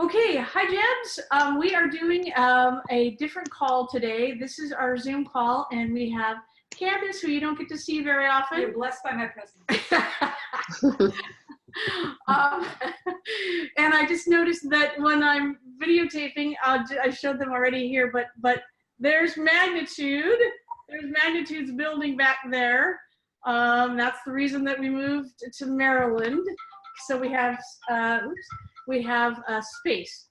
Okay, hi Jebs. We are doing a different call today. This is our Zoom call, and we have Candace, who you don't get to see very often. You're blessed by my presence. And I just noticed that when I'm videotaping, I showed them already here, but there's Magnitude. There's Magnitude's building back there. That's the reason that we moved to Maryland. So we have, space.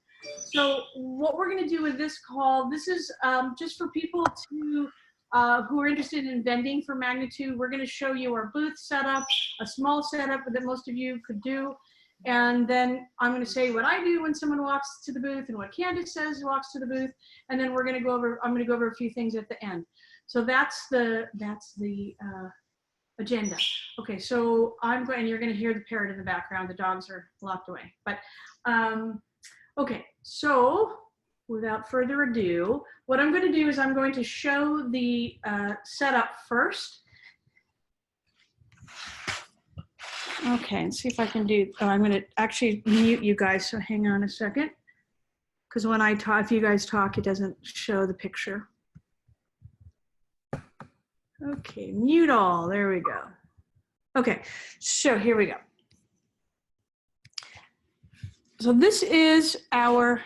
So what we're going to do with this call, this is just for people who are interested in vending for Magnitude. We're going to show you our booth setup, a small setup that most of you could do. And then I'm going to say what I do when someone walks to the booth and what Candace says who walks to the booth. And then we're going to go over, I'm going to go over a few things at the end. So that's the agenda. Okay, so I'm going, and you're going to hear the parrot in the background. The dogs are locked away. But okay, so without further ado, what I'm going to do is I'm going to show the setup first. Okay, and see if I can do, I'm going to actually mute you guys, so hang on a second. Because when I talk, if you guys talk, it doesn't show the picture. Okay, mute all, there we go. Okay, so here we go. So this is our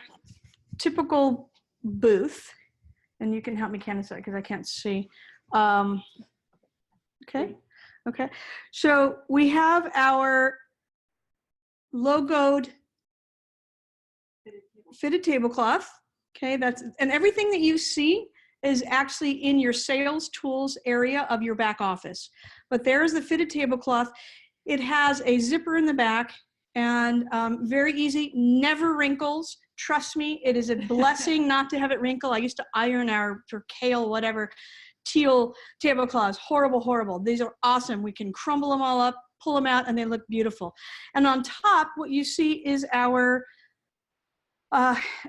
typical booth, and you can help me, Candace, because I can't see. Okay. So we have our logoed fitted tablecloth. Okay, and everything that you see is actually in your sales tools area of your back office. But there's the fitted tablecloth. It has a zipper in the back, and very easy, never wrinkles. Trust me, it is a blessing not to have it wrinkle. I used to iron our kale, whatever, teal tablecloths. Horrible, horrible. These are awesome. We can crumble them all up, pull them out, and they look beautiful. And on top, what you see is our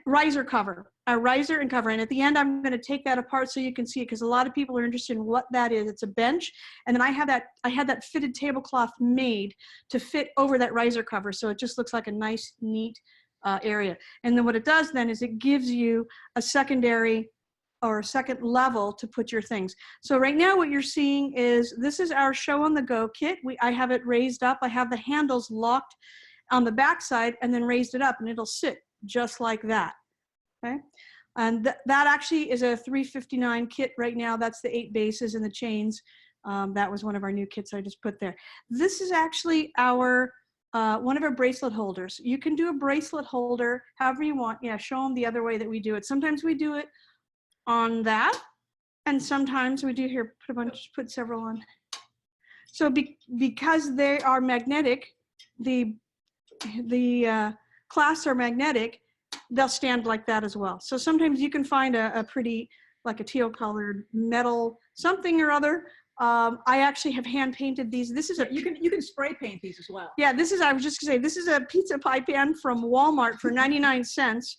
riser cover, a riser and cover. And at the end, I'm going to take that apart so you can see it, because a lot of people are interested in what that is. It's a bench. And then I had that fitted tablecloth made to fit over that riser cover. So it just looks like a nice, neat area. And then what it does then is it gives you a secondary or a second level to put your things. So right now what you're seeing is, this is our show on the go kit. I have it raised up. I have the handles locked on the back side and then raised it up, and it'll sit just like that. Okay, and that actually is a $359 kit right now. That's the 8 bases and the chains. That was one of our new kits I just put there. This is actually our one of our bracelet holders. You can do a bracelet holder however you want. Yeah, show them the other way that we do it. Sometimes we do it on that, and sometimes we do here, put several on. So because they are magnetic, the clasps are magnetic, they'll stand like that as well. So sometimes you can find a pretty, like a teal colored metal something or other. I actually have hand painted these. This is you can spray paint these as well. Yeah, I was just gonna say, this is a pizza pie pan from Walmart for 99 cents.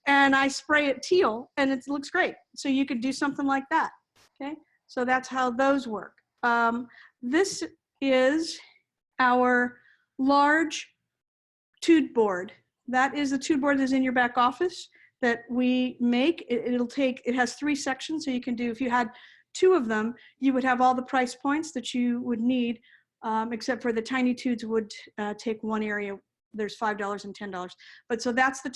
And I spray it teal, and it looks great. So you could do something like that, okay? So that's how those work. This is our large tude board. That is the tude board that's in your back office that we make. It has 3 sections, so you can do, if you had 2 of them, you would have all the price points that you would need, except for the tiny tudes would take one area. There's $5 and $10. But so that's the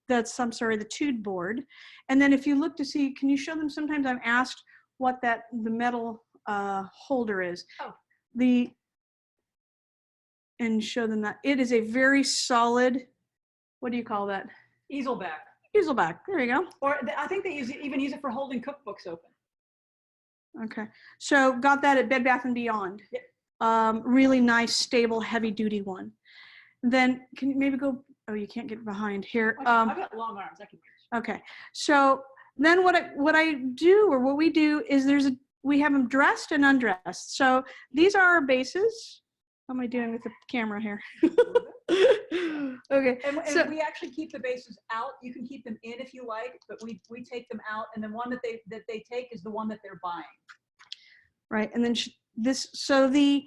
the tude board. And then if you look to see, can you show them, sometimes I'm asked what the metal holder is. Oh. And show them that. It is a very solid, what do you call that? Easel back. Easel back, there you go. Or I think they even use it for holding cookbooks open. Okay, so got that at Bed Bath & Beyond. Yeah. Really nice, stable, heavy duty one. Then can you maybe go, oh, you can't get behind here. I've got long arms, I can use. Okay, so then what I do, or what we do, is we have them dressed and undressed. So these are our bases. How am I doing with the camera here? Okay. And so we actually keep the bases out. You can keep them in if you like, but we take them out, and then one that they take is the one that they're buying. Right, and then so the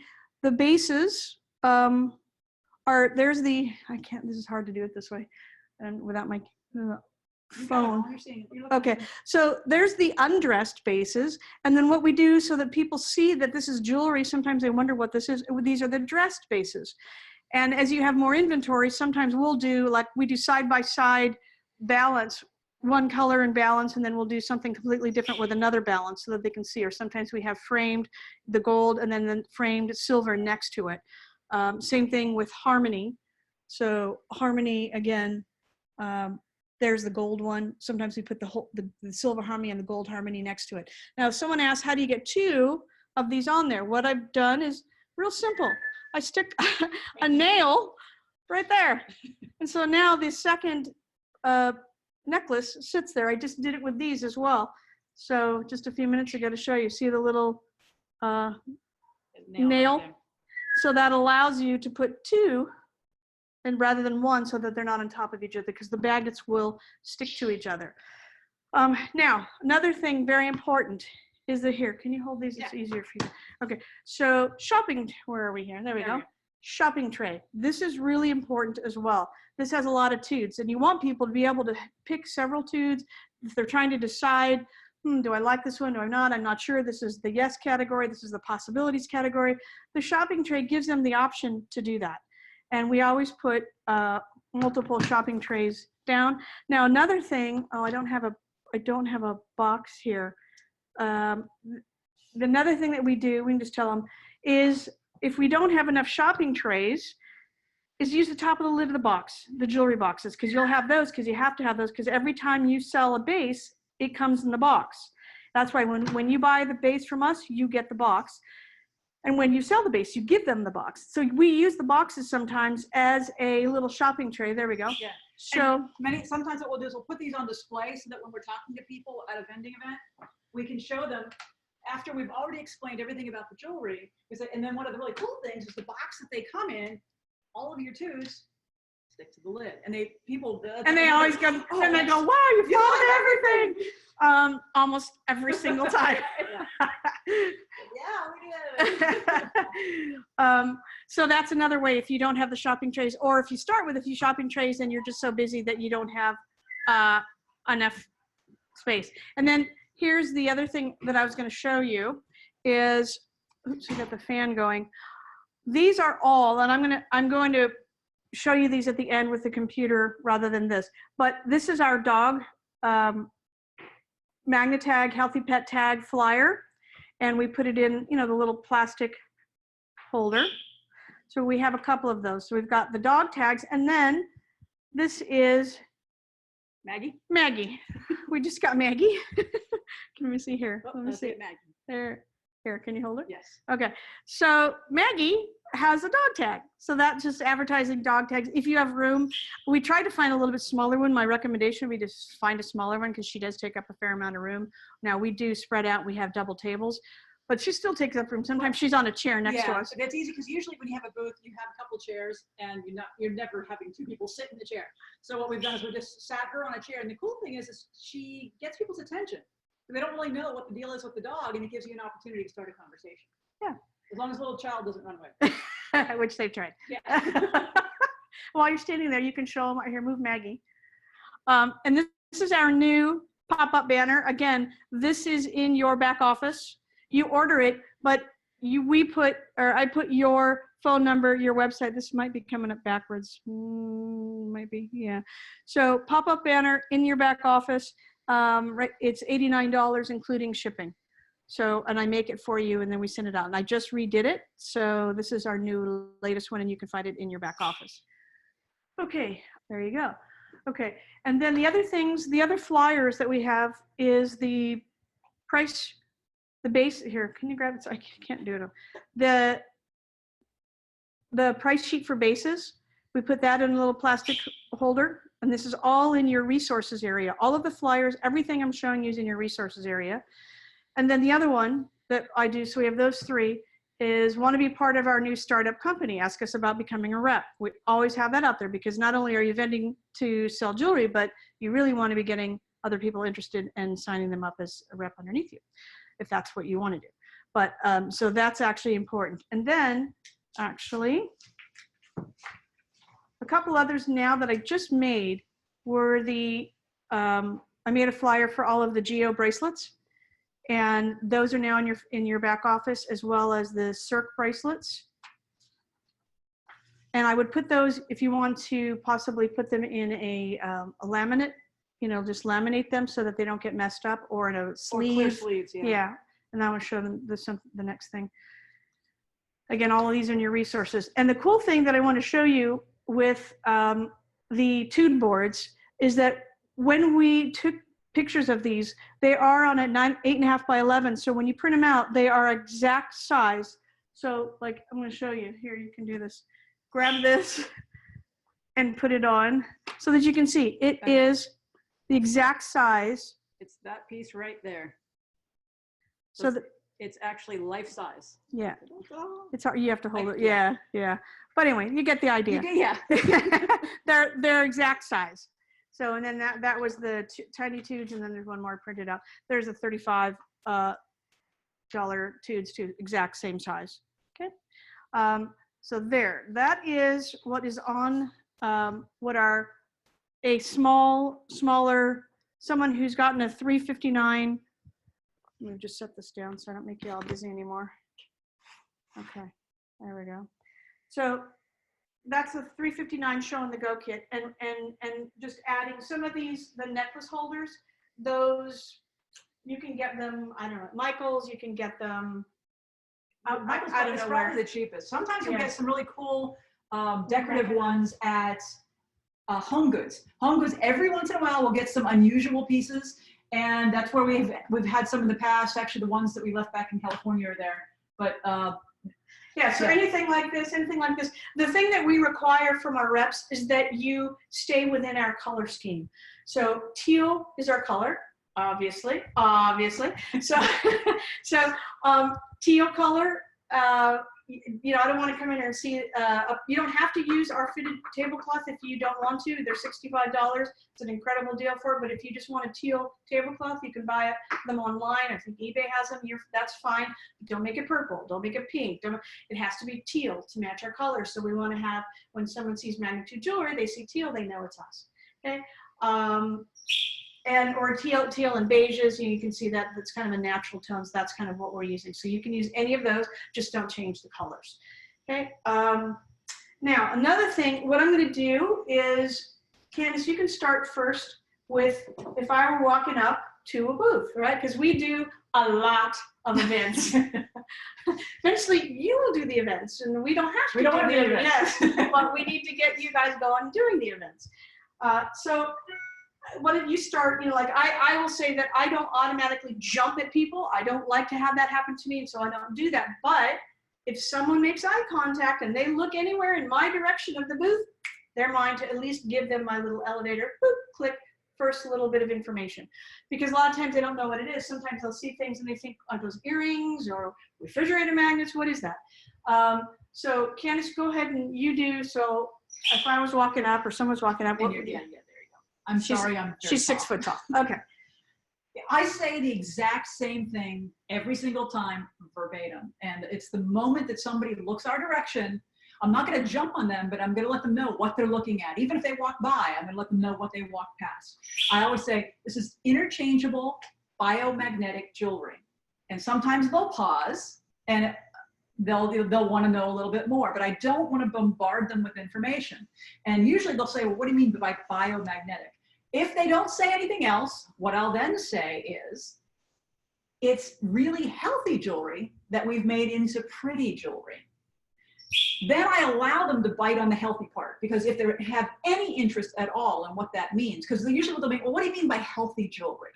bases are, this is hard to do it this way. and without my You got phone. it. You're seeing it. You're looking Okay, at it. so there's the undressed bases, and then what we do so that people see that this is jewelry, sometimes they wonder what this is. These are the dressed bases. And as you have more inventory, sometimes we'll do, like we do side-by-side balance, one color and balance, and then we'll do something completely different with another balance so that they can see. Or sometimes we have framed the gold and then the framed silver next to it. Same thing with harmony. So harmony, again, there's the gold one. Sometimes we put the silver harmony and the gold harmony next to it. Now, if someone asks, how do you get two of these on there? What I've done is real simple. I stick a nail right there. And so now the second necklace sits there. I just did it with these as well. So just a few minutes ago to show you, see the little nail? Right. So that allows you to put two and rather than one, so that they're not on top of each other, because the magnets will stick to each other. Now, another thing very important is that here, can you hold these? It's easier for you. Okay, so shopping, where are we here? There we go. Shopping tray. This is really important as well. This has a lot of tudes, and you want people to be able to pick several tudes if they're trying to decide, do I like this one? Do I not? I'm not sure. This is the yes category. This is the possibilities category. The shopping tray gives them the option to do that. And we always put multiple shopping trays down. Now, another thing, I don't have a box here. Another thing that we do, we can just tell them, is if we don't have enough shopping trays, is use the top of the lid of the box, the jewelry boxes, because you'll have those, because you have to have those, because every time you sell a base, it comes in the box. That's why when you buy the base from us, you get the box. And when you sell the base, you give them the box. So we use the boxes sometimes as a little shopping tray. There we go. Yeah. So Sometimes what we'll do is we'll put these on display so that when we're talking to people at a vending event, we can show them after we've already explained everything about the jewelry. And then one of the really cool things is the box that they come in, all of your twos stick to the lid. And they always go, and they go, wow, you thought of everything. Almost every single time. Yeah, we did. So that's another way if you don't have the shopping trays, or if you start with a few shopping trays and you're just so busy that you don't have enough space. And then here's the other thing that I was going to show you is, oops, we got the fan going. These are all, and I'm going to show you these at the end with the computer rather than this. But this is our dog magnet tag, healthy pet tag flyer. And we put it in, the little plastic holder. So we have a couple of those. So we've got the dog tags, and then this is Maggie. We just got Maggie. Can we see here? Let me see. Maggie. There. Here, can you hold it? Yes. Okay. So Maggie has a dog tag. So that's just advertising dog tags. If you have room, we tried to find a little bit smaller one. My recommendation would be to find a smaller one because she does take up a fair amount of room. Now we do spread out. We have double tables, but she still takes up room. Sometimes she's on a chair next to us. Yeah, that's easy because usually when you have a booth, you have a couple chairs and you're never having two people sit in the chair. So what we've done is we just sat her on a chair. And the cool thing is she gets people's attention. They don't really know what the deal is with the dog, and it gives you an opportunity to start a conversation. Yeah. As long as the little child doesn't run away. Which they've tried. Yeah. While you're standing there, you can show them right here, move Maggie. And this is our new pop-up banner. Again, this is in your back office. You order it, but I put your phone number, your website. This might be coming up backwards. Might be, yeah. So pop-up banner in your back office. Right, it's $89 including shipping. So, and I make it for you and then we send it out. And I just redid it. So this is our new latest one and you can find it in your back office. Okay, there you go. Okay, and then the other flyers that we have is the price, the base here. Can you grab it? So I can't do it. The price sheet for bases, we put that in a little plastic holder. And this is all in your resources area. All of the flyers, everything I'm showing you is in your resources area. And then the other one that I do, so we have those three, is want to be part of our new startup company. Ask us about becoming a rep. We always have that out there because not only are you vending to sell jewelry, but you really want to be getting other people interested and signing them up as a rep underneath you, if that's what you want to do. But so that's actually important. And then actually, a couple others now that I just made were the, I made a flyer for all of the Geo bracelets, and those are now in your back office, as well as the Cirque bracelets. And I would put those, if you want to possibly put them in a laminate, you know, just laminate them so that they don't get messed up, or in a sleeve. Or clear sleeves, yeah. Yeah, and I will show them the next thing. Again, all of these are in your resources. And the cool thing that I want to show you with the Tude boards is that when we took pictures of these, they are on a 8.5 by 11. So when you print them out, they are exact size. So like, I'm going to show you here. You can do this. Grab this and put it on so that you can see it is the exact size. It's that piece right there. So that it's actually life size. Yeah, it's hard. You have to hold it. Yeah, yeah. But anyway, you get the idea. Yeah. they're exact size. So, and then that was the tiny Tudes, and then there's one more printed out. There's a $35 Tudes too, exact same size. Okay. So there, that is what is on what are a smaller, someone who's gotten a 359. Let me just set this down so I don't make you all dizzy anymore. Okay, there we go. So that's the 359 showing the Go Kit, and just adding some of these, the necklace holders, those you can get them, I don't know, at Michael's, you can get them. Michael's I don't is know probably where. the cheapest. Sometimes you'll Yeah. get some really cool decorative ones at Home Goods. Home Goods, every once in a while, we'll get some unusual pieces, and that's where we've had some in the past. Actually, the ones that we left back in California are there. But yeah, so anything like this. The thing that we require from our reps is that you stay within our color scheme. So teal is our color, obviously. So, teal color. You know, I don't want to come in here and see. You don't have to use our fitted tablecloth if you don't want to. They're $65. It's an incredible deal for it. But if you just want a teal tablecloth, you can buy them online. I think eBay has them. That's fine. But don't make it purple. Don't make it pink. It has to be teal to match our colors. So we want to have, when someone sees Magnitude Jewelry, they see teal, they know it's us. Okay. Or teal and beiges, you can see that that's kind of a natural tones. That's kind of what we're using. So you can use any of those, just don't change the colors. Okay. Now another thing, what I'm going to do is, Candace, you can start first with, if I were walking up to a booth, right? Because we do a lot of events. Eventually, you will do the events, and we don't have to. We don't want to do the events. Yes, but we need to get you guys going doing the events. So. What did you start, you know, like I will say that I don't automatically jump at people. I don't like to have that happen to me, and so I don't do that. But if someone makes eye contact and they look anywhere in my direction of the booth, they're mine to at least give them my little elevator, boop, click, first little bit of information. Because a lot of times they don't know what it is. Sometimes they'll see things and they think, are those earrings or refrigerator magnets? What is that? So Candace, go ahead and you do. So if I was walking up or someone's walking up, what would you? I'm sorry, she's 6 foot tall. Okay. I say the exact same thing every single time, verbatim. And it's the moment that somebody looks our direction, I'm not going to jump on them, but I'm going to let them know what they're looking at. Even if they walk by, I'm going to let them know what they walk past. I always say, this is interchangeable biomagnetic jewelry. And sometimes they'll pause and they'll want to know a little bit more, but I don't want to bombard them with information. And usually they'll say, well, what do you mean by biomagnetic? If they don't say anything else, what I'll then say is, it's really healthy jewelry that we've made into pretty jewelry. Then I allow them to bite on the healthy part, because if they have any interest at all in what that means, because usually they'll be, well, what do you mean by healthy jewelry?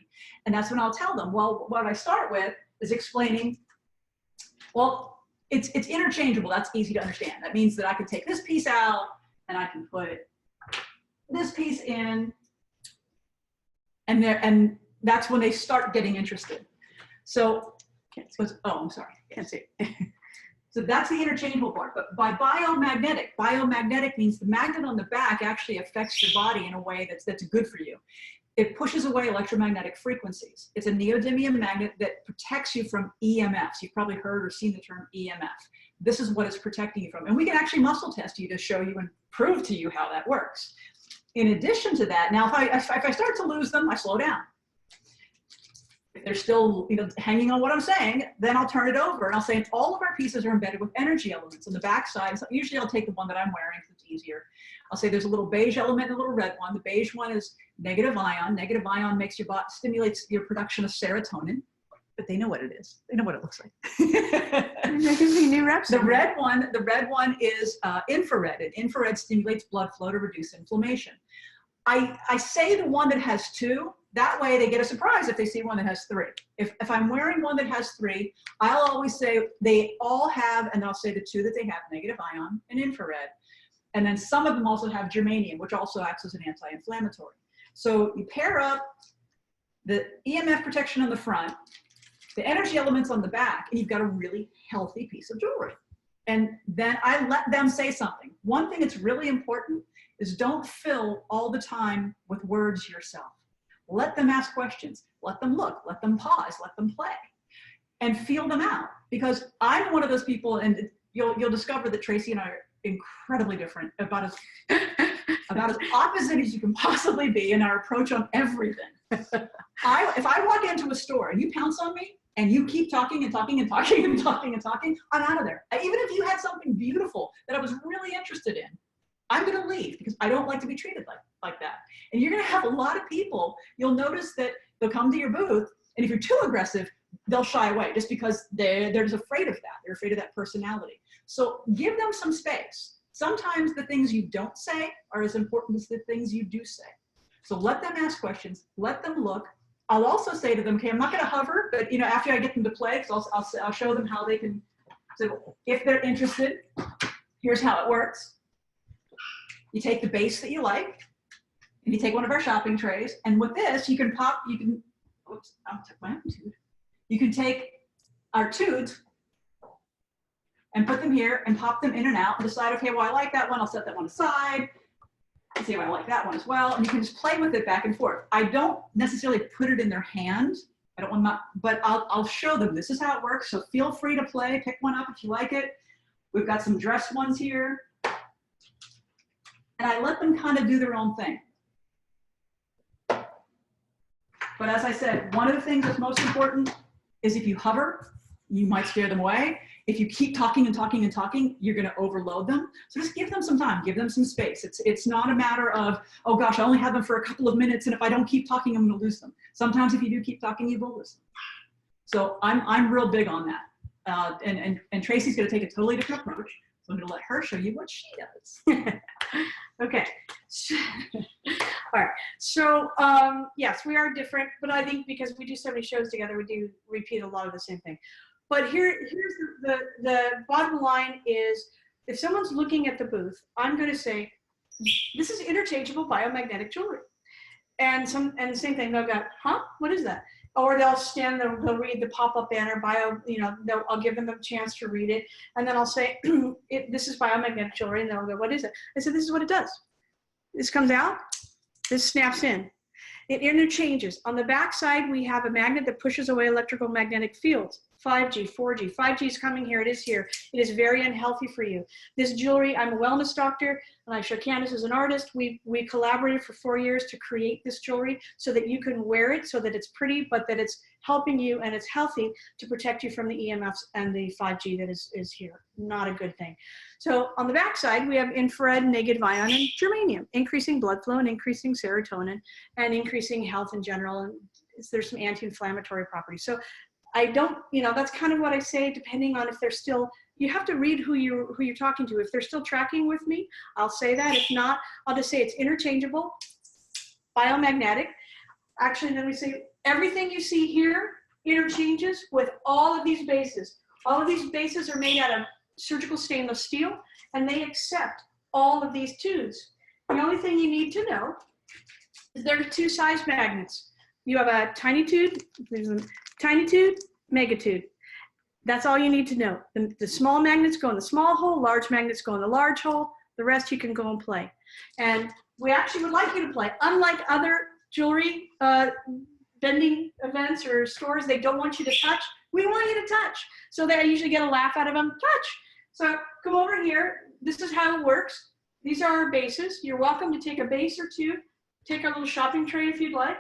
And that's when I'll tell them, well, what I start with is explaining, well, it's interchangeable. That's easy to understand. That means that I can take this piece out and I can put this piece in, and that's when they start getting interested. So, I'm sorry, can't see. So that's the interchangeable part. But by biomagnetic means the magnet on the back actually affects your body in a way that's good for you. It pushes away electromagnetic frequencies. It's a neodymium magnet that protects you from EMFs. You've probably heard or seen the term EMF. This is what it's protecting you from. And we can actually muscle test you to show you and prove to you how that works. In addition to that, now if I start to lose them, I slow down. If they're still, hanging on what I'm saying, then I'll turn it over and I'll say all of our pieces are embedded with energy elements on the back side. So usually I'll take the one that I'm wearing because it's easier. I'll say there's a little beige element and a little red one. The beige one is negative ion. Negative ion makes your body, stimulates your production of serotonin, but they know what it is. They know what it looks like. That gives me new reps. The red one is infrared, and infrared stimulates blood flow to reduce inflammation. I say the one that has 2. That way they get a surprise if they see one that has 3. If I'm wearing one that has 3, I'll always say they all have, and I'll say the 2 that they have, negative ion and infrared. And then some of them also have germanium, which also acts as an anti-inflammatory. So you pair up the EMF protection on the front, the energy elements on the back, and you've got a really healthy piece of jewelry. And then I let them say something. One thing that's really important is don't fill all the time with words yourself. Let them ask questions, let them look, let them pause, let them play, and feel them out. Because I'm one of those people, and you'll discover that Tracy and I are incredibly different, about as opposite as you can possibly be in our approach on everything. If I walk into a store and you pounce on me and you keep talking and talking and talking and talking and talking, I'm out of there. Even if you had something beautiful that I was really interested in, I'm going to leave because I don't like to be treated like that. And you're going to have a lot of people, you'll notice that they'll come to your booth, and if you're too aggressive, they'll shy away just because they're just afraid of that. They're afraid of that personality. So give them some space. Sometimes the things you don't say are as important as the things you do say. So let them ask questions, let them look. I'll also say to them, okay, I'm not going to hover, but after I get them to play, so I'll show them how they can, so if they're interested, here's how it works. You take the base that you like, and you take one of our shopping trays, and with this, you can oops, I took my own tube. You can take our tubes and put them here and pop them in and out and decide, okay, well, I like that one, I'll set that one aside. And see, well, I like that one as well. And you can just play with it back and forth. I don't necessarily put it in their hand. I don't want them, but I'll show them this is how it works. So feel free to play, pick one up if you like it. We've got some dress ones here. And I let them kind of do their own thing. But as I said, one of the things that's most important is if you hover, you might scare them away. If you keep talking and talking and talking, you're going to overload them. So just give them some time, give them some space. It's not a matter of, oh gosh, I only have them for a couple of minutes, and if I don't keep talking, I'm going to lose them. Sometimes if you do keep talking, you will lose them. So I'm real big on that. And Tracy's going to take a totally different approach. So I'm going to let her show you what she does. Okay. All right. So yes, we are different, but I think because we do so many shows together, we do repeat a lot of the same thing. But here's the bottom line is, if someone's looking at the booth, I'm going to say, this is interchangeable biomagnetic jewelry. And the same thing, they'll go, huh? What is that? Or they'll stand, they'll read the pop-up banner, I'll give them a chance to read it. And then I'll say, this is biomagnetic jewelry. And they'll go, what is it? I said, this is what it does. This comes out, this snaps in. It interchanges. On the back side, we have a magnet that pushes away electrical magnetic fields. 5G, 4G. 5G is coming here. It is here. It is very unhealthy for you. This jewelry, I'm a wellness doctor, and I show Candace as an artist. We collaborated for 4 years to create this jewelry so that you can wear it, so that it's pretty, but that it's helping you and it's healthy to protect you from the EMFs and the 5G that is here. Not a good thing. So on the back side, we have infrared, negative ion, and germanium, increasing blood flow and increasing serotonin and increasing health in general. And there's some anti-inflammatory properties. So I don't, that's kind of what I say, depending on if they're still, you have to read who you're talking to. If they're still tracking with me, I'll say that. If not, I'll just say it's interchangeable, biomagnetic. Actually, then we say everything you see here interchanges with all of these bases. All of these bases are made out of surgical stainless steel, and they accept all of these tubes. The only thing you need to know is there are 2 size magnets. You have a tiny tube, mega tube. That's all you need to know. The small magnets go in the small hole, large magnets go in the large hole. The rest you can go and play. And we actually would like you to play. Unlike other jewelry vending events or stores, they don't want you to touch. We want you to touch. So I usually get a laugh out of them, touch. So come over here. This is how it works. these are our bases. You're welcome to take a base or two, take a little shopping tray if you'd like,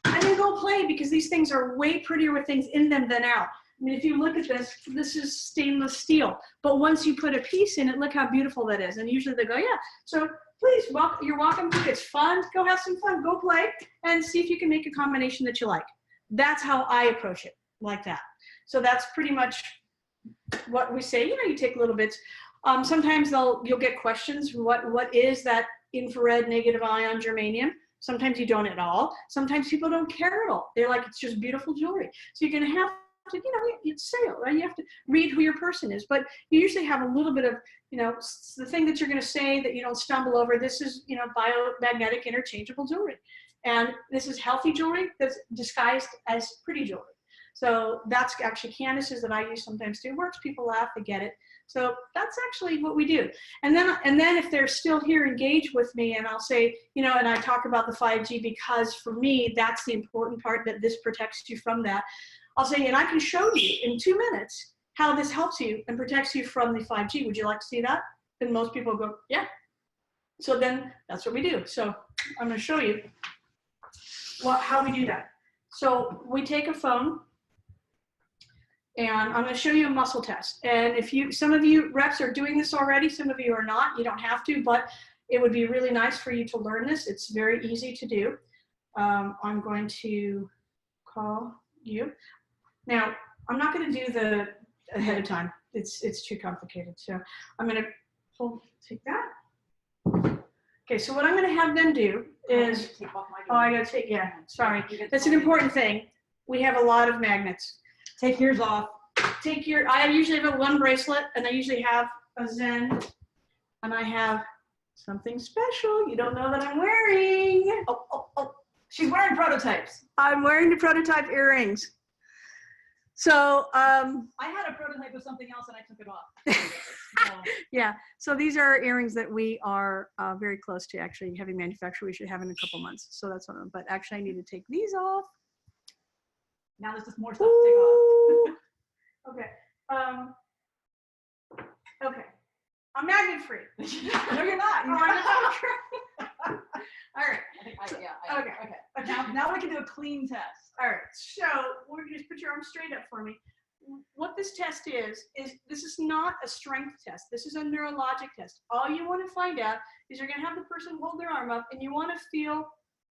and then go play, because these things are way prettier with things in them than out. I mean, if you look at this, this is stainless steel, but once you put a piece in it, look how beautiful that is. And usually they go, yeah. So please, you're welcome to. It's fun. Go have some fun. Go play and see if you can make a combination that you like. That's how I approach it, like that. So that's pretty much what we say. You know, you take little bits. Sometimes you'll get questions. What is that infrared negative ion germanium? Sometimes you don't at all. Sometimes people don't care at all. They're like, it's just beautiful jewelry. So you're going to have to, you know, it's sale, right? You have to read who your person is, but you usually have a little bit of, you know, the thing that you're going to say that you don't stumble over. This is, you know, biomagnetic interchangeable jewelry. And this is healthy jewelry that's disguised as pretty jewelry. So that's actually canvases that I use sometimes too. It works, people laugh, they get it. So that's actually what we do. And then if they're still here, engage with me, and I'll say, you know, and I talk about the 5G, because for me, that's the important part, that this protects you from that. I'll say, and I can show you in 2 minutes how this helps you and protects you from the 5G. Would you like to see that? And most people go, yeah. So then that's what we do. So I'm going to show you how we do that. So we take a phone, and I'm going to show you a muscle test. And some of you reps are doing this already, some of you are not. You don't have to, but it would be really nice for you to learn this. It's very easy to do. I'm going to call you. Now, I'm not going to do the ahead of time. It's too complicated. So I'm going to take that. Okay, so what I'm going to have them do is, I got to take, yeah, sorry. That's an important thing. We have a lot of magnets. Take yours off. I usually have one bracelet, and I usually have a Zen, and I have something special you don't know that I'm wearing. Oh. She's wearing prototypes. I'm wearing the prototype earrings. So I had a prototype of something else and I took it off. yeah, so these are earrings that we are very close to actually having manufactured. We should have in a couple months. So that's one of them. But actually I need to take these off. Now there's just more stuff to take off. Okay. Okay. I'm magnet free. No, you're not. All right. Okay. Now we can do a clean test. All right. So we're going to just put your arm straight up for me. What this test is this is not a strength test. This is a neurologic test. All you want to find out is you're going to have the person hold their arm up, and you want to feel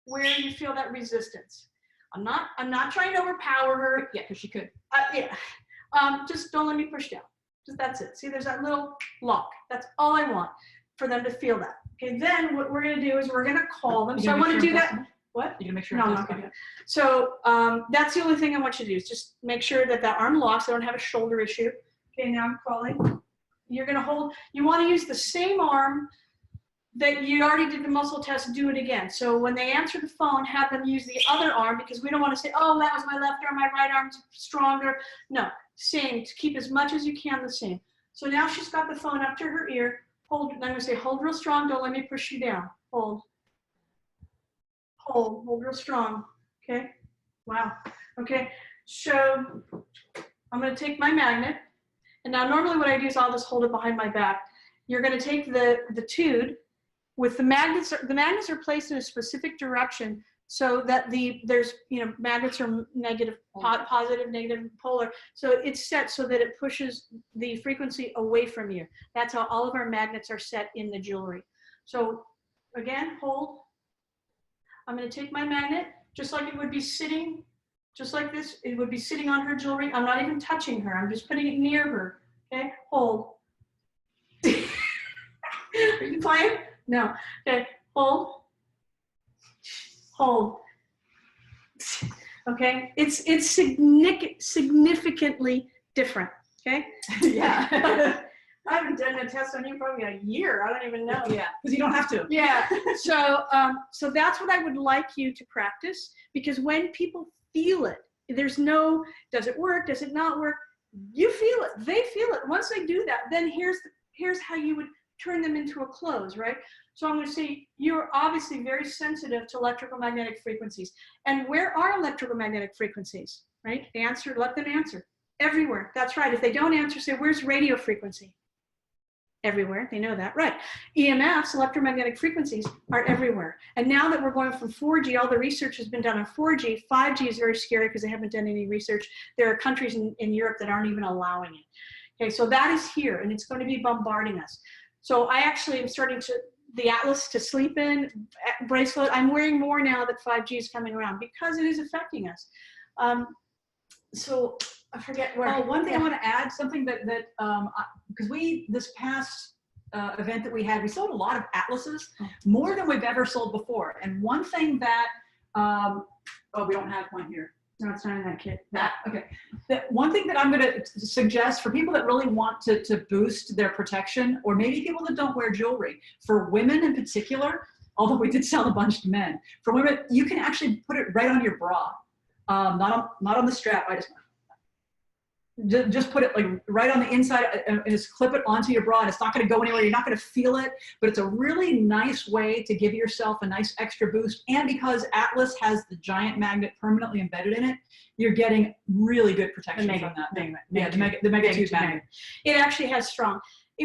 where you feel that resistance. I'm not trying to overpower her. Yeah, because she could. Yeah. Just don't let me push down. Just that's it. See, there's that little lock. That's all I want, for them to feel that. Okay, then what we're going to do is we're going to call them. So I want to do that. What? You can make sure. No, I'm not going to. So that's the only thing I want you to do is just make sure that that arm locks. I don't have a shoulder issue. Okay, now I'm calling. You're going to hold. You want to use the same arm that you already did the muscle test. Do it again. So when they answer the phone, have them use the other arm, because we don't want to say, oh, that was my left arm, my right arm's stronger. No, same. To keep as much as you can the same. So now she's got the phone up to her ear. Hold. I'm going to say, hold real strong. Don't let me push you down. Hold. Hold real strong. Okay. Wow. Okay. So I'm going to take my magnet, and now normally what I do is I'll just hold it behind my back. You're going to take the tube with the magnets. The magnets are placed in a specific direction so that there's, you know, magnets are negative, positive, negative, polar. So it's set so that it pushes the frequency away from you. That's how all of our magnets are set in the jewelry. So again, hold. I'm going to take my magnet, just like it would be sitting, just like this. It would be sitting on her jewelry. I'm not even touching her. I'm just putting it near her. Okay, hold. Are you playing? No. Okay, hold. Hold. Okay, it's significantly different. Okay. Yeah. I haven't done a test on you probably a year. I don't even know. Yeah, because you don't have to. Yeah. So that's what I would like you to practice, because when people feel it, there's no, does it work? Does it not work? You feel it. They feel it. Once they do that, then here's how you would turn them into a close, right? So I'm going to say you're obviously very sensitive to electrical magnetic frequencies. And where are electrical magnetic frequencies, right? Answer, let them answer. Everywhere. That's right. If they don't answer, say, where's radio frequency? everywhere. They know that, right? EMFs, electromagnetic frequencies, are everywhere. And now that we're going from 4G, all the research has been done on 4G. 5G is very scary because they haven't done any research. There are countries in Europe that aren't even allowing it. Okay, so that is here, and it's going to be bombarding us. So I actually am starting to, the Atlas to sleep in, bracelet, I'm wearing more now that 5G is coming around because it is affecting us. So I forget where. Oh, one thing I want to add, something that because this past event that we had, we sold a lot of atlases, more than we've ever sold before. And one thing that, oh, we don't have one here. No, it's not in that kit. Okay. One thing that I'm going to suggest for people that really want to boost their protection, or maybe people that don't wear jewelry, for women in particular, although we did sell a bunch to men, for women, you can actually put it right on your bra. Not on the strap. I just put it like right on the inside and just clip it onto your bra, and it's not going to go anywhere. You're not going to feel it, but it's a really nice way to give yourself a nice extra boost. And because Atlas has the giant magnet permanently embedded in it, you're getting really good protection from that. The Mega 2 magnet. It actually has strong.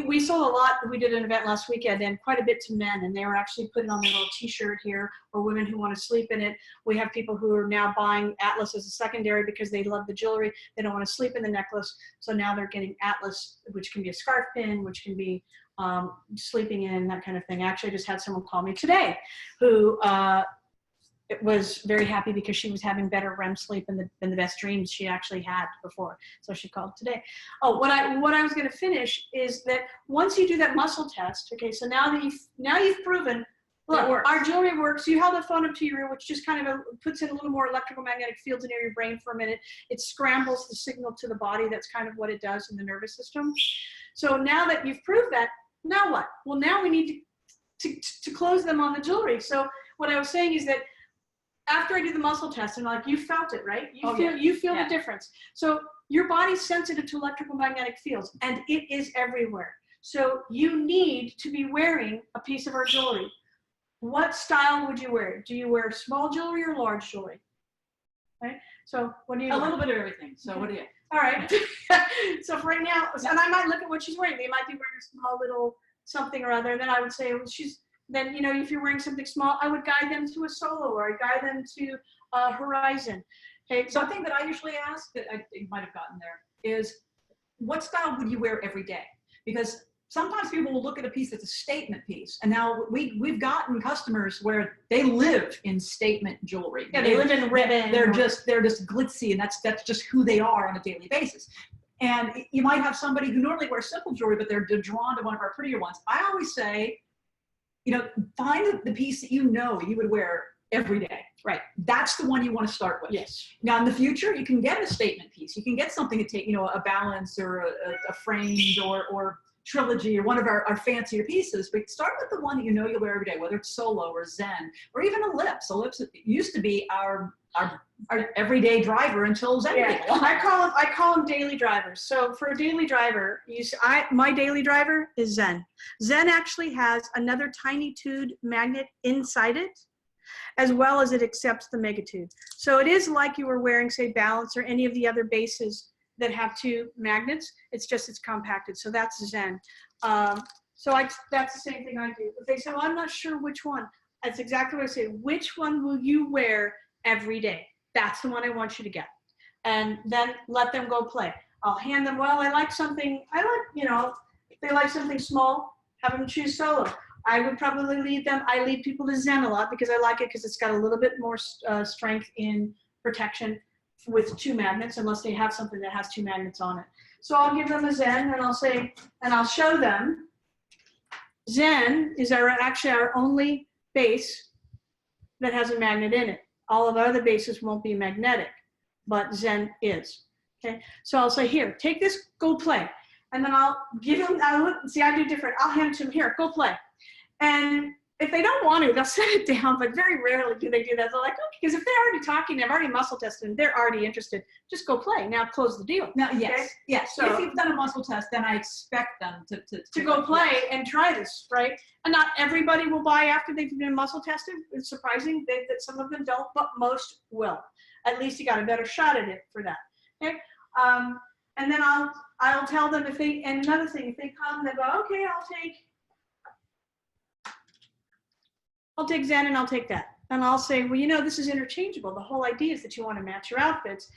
We sold a lot. We did an event last weekend and quite a bit to men, and they were actually putting on their little t-shirt here, or women who want to sleep in it. We have people who are now buying Atlas as a secondary because they love the jewelry. They don't want to sleep in the necklace. So now they're getting Atlas, which can be a scarf pin, which can be sleeping in, that kind of thing. Actually, I just had someone call me today who was very happy because she was having better REM sleep than the best dreams she actually had before. So she called today. Oh, what I was going to finish is that once you do that muscle test, okay, so now you've proven, look, our jewelry works. You held the phone up to your ear, which just kind of puts in a little more electrical magnetic fields near your brain for a minute. It scrambles the signal to the body. That's kind of what it does in the nervous system. So now that you've proved that, now what? Well, now we need to close them on the jewelry. So what I was saying is that after I do the muscle test, and like, you felt it, right? You feel the difference. So your body's sensitive to electrical magnetic fields, and it is everywhere. So you need to be wearing a piece of our jewelry. What style would you wear? Do you wear small jewelry or large jewelry? Right? So what do you? A little bit of everything. So okay. What do you? All right. So for right now, and I might look at what she's wearing. They might be wearing a small little something or other. And then I would say, well, then, you know, if you're wearing something small, I would guide them to a Solo, or I guide them to Horizon. Okay. Something that I usually ask that I might have gotten there is, what style would you wear every day? Because sometimes people will look at a piece that's a statement piece, and now we've gotten customers where they live in statement jewelry. Yeah, they live in ribbon. They're just glitzy, and that's just who they are on a daily basis. And you might have somebody who normally wears simple jewelry, but they're drawn to one of our prettier ones. I always say, you know, find the piece that you would wear every day. Right. That's the one you want to start with. Yes. Now in the future, you can get a statement piece. You can get something to take, you know, a balance or a framed or trilogy or one of our fancier pieces, but start with the one that you know you'll wear every day, whether it's Solo or Zen or even a Lips. A Lips used to be our everyday driver until Zen. Yeah. I call them daily drivers. So for a daily driver, my daily driver is Zen. Zen actually has another tiny tube magnet inside it, as well as it accepts the megatube. So it is like you were wearing, say, Balance or any of the other bases that have two magnets. It's compacted. So that's Zen. That's the same thing I do. If they say, well, I'm not sure which one, that's exactly what I say. Which one will you wear every day? That's the one I want you to get. And then let them go play. I'll hand them, well, I like, you know, if they like something small, have them choose Solo. I would probably lead people to Zen a lot because I like it because it's got a little bit more strength in protection with two magnets, unless they have something that has two magnets on it. So I'll give them a Zen, and I'll show them. Zen is actually our only base that has a magnet in it. All of our other bases won't be magnetic, but Zen is. Okay, so I'll say, here, take this, go play. And then I'll give them, I do different. I'll hand it to them, here, go play. And if they don't want to, they'll set it down, but very rarely do they do that. They're like, okay, because if they're already talking, they've already muscle tested, and they're already interested, just go play. Now close the deal. Now, yes, okay? yes. So if you've done a muscle test, then I expect them to go play and try this, right? And not everybody will buy after they've been muscle tested. It's surprising that some of them don't, but most will. At least you got a better shot at it for that. Okay. And then I'll tell them if they, and another thing, if they come, they go, okay, I'll take Zen and I'll take that. And I'll say, well, you know, this is interchangeable. The whole idea is that you want to match your outfits.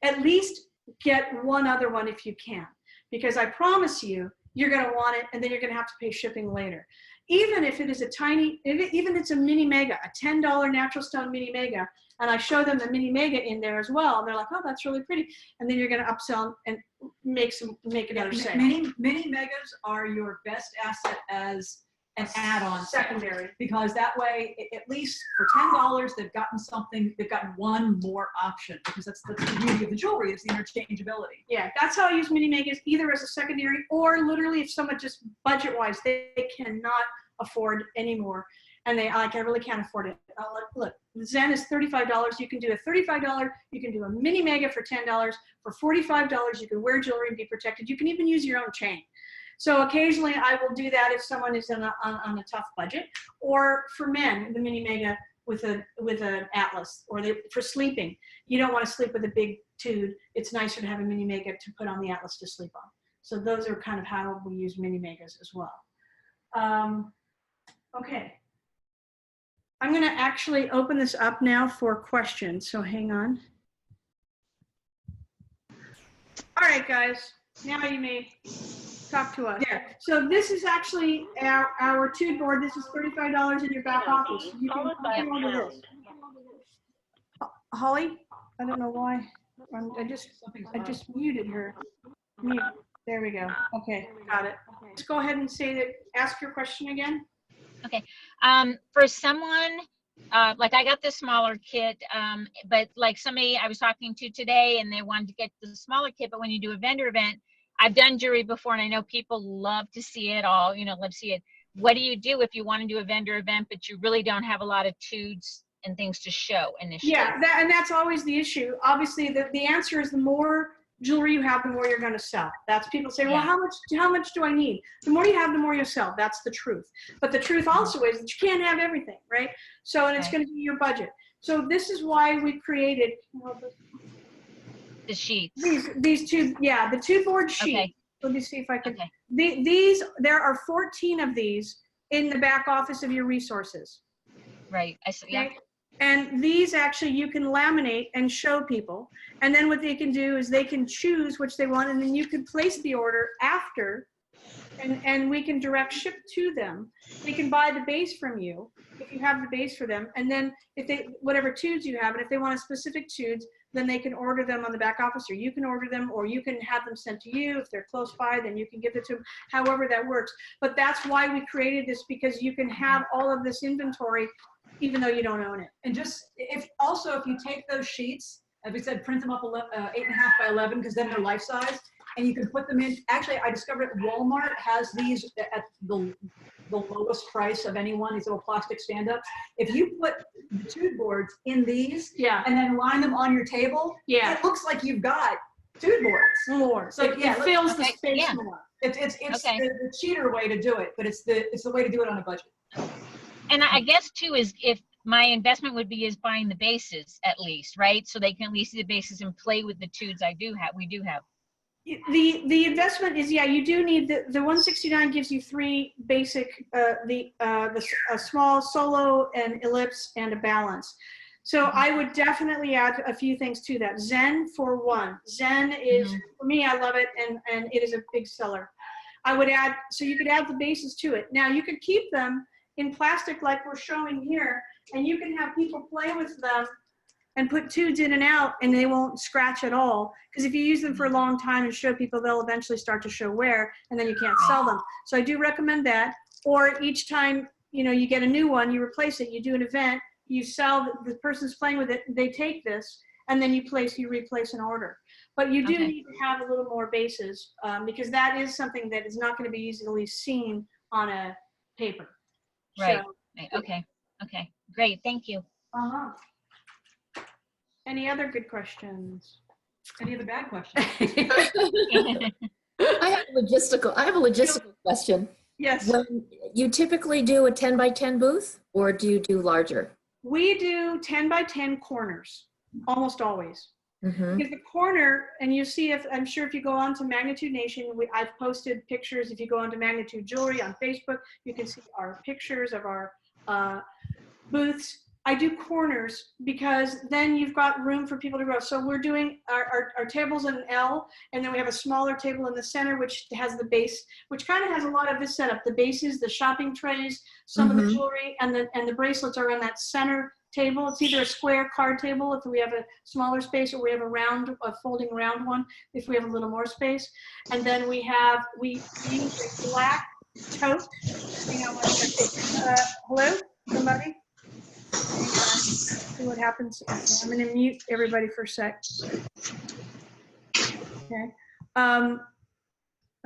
At least get one other one if you can, because I promise you, you're going to want it, and then you're going to have to pay shipping later. Even if it is a tiny, even if it's a mini mega, a $10 natural stone mini mega, and I show them the mini mega in there as well, and they're like, oh, that's really pretty. And then you're going to upsell and make another sale. Mini megas are your best asset as an add-on secondary, because that way, at least for $10, they've gotten one more option, because that's the beauty of the jewelry, is the interchangeability. Yeah, that's how I use mini megas, either as a secondary or literally if someone just budget-wise, they cannot afford anymore. And they like, I really can't afford it. Look, Zen is $35. You can do a $35. You can do a mini mega for $10. For $45, you can wear jewelry and be protected. You can even use your own chain. So occasionally I will do that if someone is on a tough budget, or for men, the mini mega with an atlas, or for sleeping. You don't want to sleep with a big tude. It's nicer to have a mini mega to put on the atlas to sleep on. So those are kind of how we use mini megas as well. Okay. I'm going to actually open this up now for questions. So hang on. All right, guys. Now you may talk to us. Yeah. So this is actually our tude board. This is $35 in your back office. You can hang on to this. Holly, I don't know why. I just muted her. Mute. There we go. Okay, got it. Let's go ahead and say that. Ask your question again. Okay. For someone, like I got the smaller kit, but like somebody I was talking to today and they wanted to get the smaller kit, but when you do a vendor event, I've done jewelry before and I know people love to see it all, you know, love to see it. What do you do if you want to do a vendor event, but you really don't have a lot of tudes and things to show initially? Yeah, and that's always the issue. Obviously, the answer is the more jewelry you have, the more you're going to sell. That's people say, well, Yeah. how much do I need? The more you have, the more you sell. That's the truth. But the truth also is that you can't have everything, right? So, and it's going to be your budget. So this is why we created The sheets. these two, yeah, the two board sheets. Okay. Let me see if I can. Okay. There are 14 of these in the back office of your resources. Right. I see. Yeah. Okay? And these actually you can laminate and show people. And then what they can do is they can choose which they want, and then you can place the order after, and we can direct ship to them. They can buy the base from you if you have the base for them. And then if they, whatever tudes you have, and if they want a specific tudes, then they can order them on the back office, or you can order them, or you can have them sent to you. If they're close by, then you can give it to them, however that works. But that's why we created this, because you can have all of this inventory even though you don't own it. And just, if you take those sheets, as we said, print them up 8.5 by 11, because then they're life size, and you can put them in. Actually, I discovered Walmart has these at the lowest price of anyone, these little plastic stand-ups. If you put the tude boards in these, Yeah. and then line them on your table, Yeah. it looks like you've got tude boards. More. So yeah, it fills the okay, space yeah. more. It's Okay. the cheater way to do it, but it's the way to do it on a budget. And I guess too is if my investment would be is buying the bases at least, right? So they can at least see the bases and play with the tudes we do have. The investment is, yeah, you do need the 169 gives you 3 basic, a small solo, an ellipse, and a balance. So I would definitely add a few things to that. Zen for one. Zen is, for me, I love it, and it is a big seller. I would add, so you could add the bases to it. Now you could keep them in plastic like we're showing here, and you can have people play with them and put tudes in and out, and they won't scratch at all. Because if you use them for a long time and show people, they'll eventually start to show wear, and then you can't sell them. So I do recommend that. Or each time, you know, you get a new one, you replace it, you do an event, you sell, the person's playing with it, they take this, and then you replace an order. But you do need to have a little more bases, because that is something that is not going to be easily seen on a paper. Right. So, Right. Okay. Okay. Great. Thank you. Any other good questions? Any other bad questions? I have a logistical question. Yes. When you typically do a 10 by 10 booth, or do you do larger? We do 10 by 10 corners, almost always. Because the corner, and you see, if I'm sure if you go on to Magnitude Nation, I've posted pictures. If you go on to Magnitude Jewelry on Facebook, you can see our pictures of our booths. I do corners because then you've got room for people to grow. So we're doing our tables in an L, and then we have a smaller table in the center, which has the base, which kind of has a lot of this setup. The bases, the shopping trays, some of the jewelry, and the bracelets are in that center table. It's either a square card table if we have a smaller space, or we have a folding round one if we have a little more space. And then we use a black tote. Hang on one second. Hello, somebody? See what happens. I'm going to mute everybody for a sec. Okay.